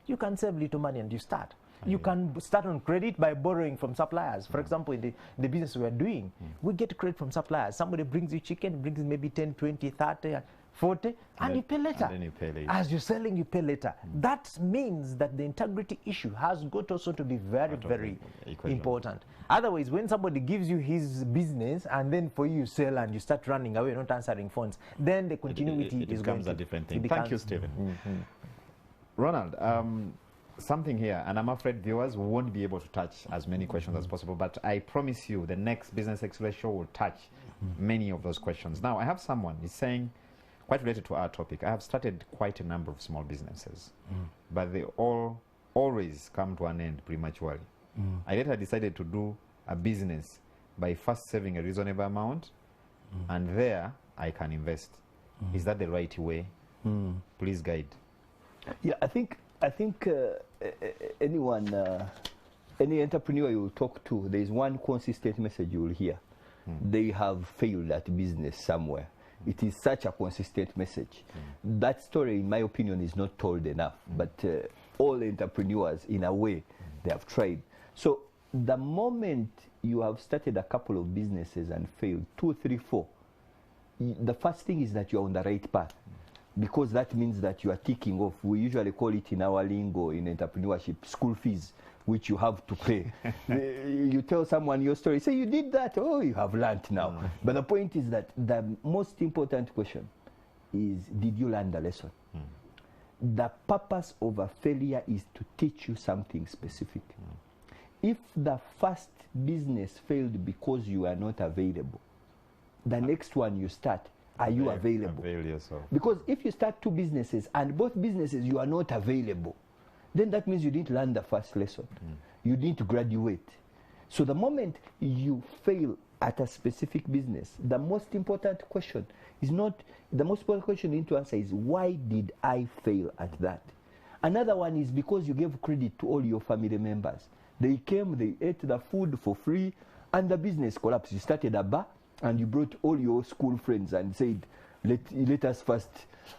You can save little money and you start. You can start on credit by borrowing from suppliers. For example, in the business we are doing, we get credit from suppliers. Somebody brings you chicken, brings maybe 10, 20, 30, 40, and you pay later. And then you pay later. As you're selling, you pay later. That means that the integrity issue has got also to be very, very important. Otherwise, when somebody gives you his business and then for you sell and you start running away, not answering phones, then the continuity it is becomes a different thing. Thank you, Stephen. Ronald, something here, and I'm afraid viewers won't be able to touch as many questions as possible, but I promise you the next Business Express show will touch many of those questions. Now, I have someone, he's saying, quite related to our topic, I have started quite a number of small businesses, but they all always come to an end prematurely. I later decided to do a business by first saving a reasonable amount, and there I can invest. Is that the right way? Please guide. Yeah, I think anyone, any entrepreneur you will talk to, there is one consistent message you will hear. They have failed at business somewhere. It is such a consistent message. That story, in my opinion, is not told enough. But all entrepreneurs, in a way, they have tried. So the moment you have started a couple of businesses and failed, 2, 3, 4, the first thing is that you're on the right path. Because that means that you are ticking off. We usually call it in our lingo in entrepreneurship, school fees, which you have to pay. You tell someone your story, say you did that, oh, you have learned now. But the point is that the most important question is, did you learn the lesson? The purpose of a failure is to teach you something specific. If the first business failed because you are not available, the next one you start, are you available? Avail yourself. Because if you start 2 businesses and both businesses you are not available, then that means you didn't learn the first lesson. You didn't graduate. So the moment you fail at a specific business, the most important question is not, the most important question you need to answer is, why did I fail at that? Another one is because you gave credit to all your family members. They came, they ate the food for free, and the business collapsed. You started a bar, and you brought all your school friends and said, let us first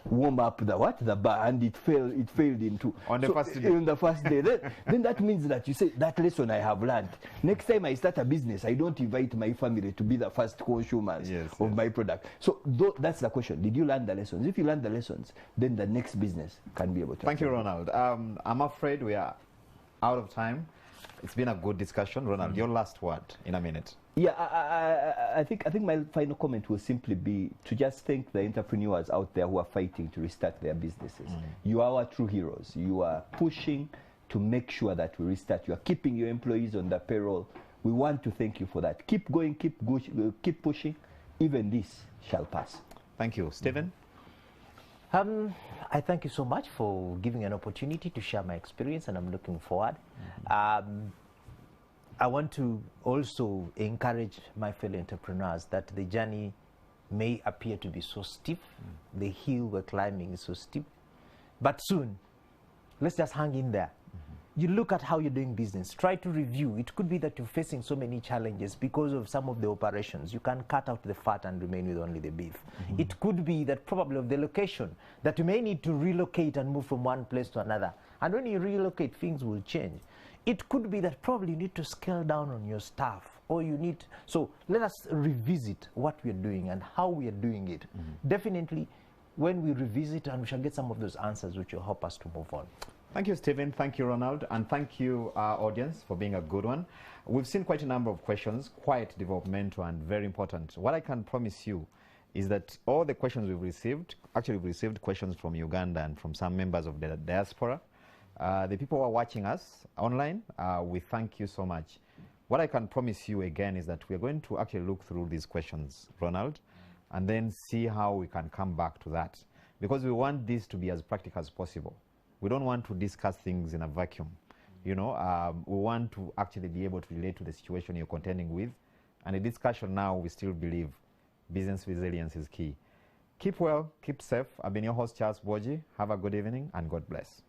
warm up the bar, and it failed into on the first day. On the first day. Then that means that you say, that lesson I have learned. Next time I start a business, I don't invite my family to be the first consumers of my product. So that's the question. Did you learn the lessons? If you learn the lessons, then the next business can be able to. Thank you, Ronald. I'm afraid we are out of time. It's been a good discussion. Ronald, your last word in a minute. Yeah, I think my final comment will simply be to just thank the entrepreneurs out there who are fighting to restart their businesses. You are our true heroes. You are pushing to make sure that we restart. You are keeping your employees on the payroll. We want to thank you for that. Keep going, keep pushing. Even this shall pass. Thank you. Stephen? I thank you so much for giving an opportunity to share my experience, and I'm looking forward. I want to also encourage my fellow entrepreneurs that the journey may appear to be so steep, the hill we're climbing is so steep, but soon, let's just hang in there. You look at how you're doing business, try to review. It could be that you're facing so many challenges because of some of the operations. You can cut out the fat and remain with only the beef. It could be that probably of the location, that you may need to relocate and move from one place to another. And when you relocate, things will change. It could be that probably you need to scale down on your staff, or you need, so let us revisit what we are doing and how we are doing it. Definitely, when we revisit, and we shall get some of those answers which will help us to move on. Thank you, Stephen. Thank you, Ronald. And thank you, our audience, for being a good one. We've seen quite a number of questions, quite developmental and very important. What I can promise you is that all the questions we've received, actually we've received questions from Uganda and from some members of the diaspora. The people who are watching us online, we thank you so much. What I can promise you again is that we're going to actually look through these questions, Ronald, and then see how we can come back to that. Because we want this to be as practical as possible. We don't want to discuss things in a vacuum. You know, we want to actually be able to relate to the situation you're contending with. And the discussion now, we still believe business resilience is key. Keep well, keep safe. I've been your host, Charles Boji. Have a good evening and God bless.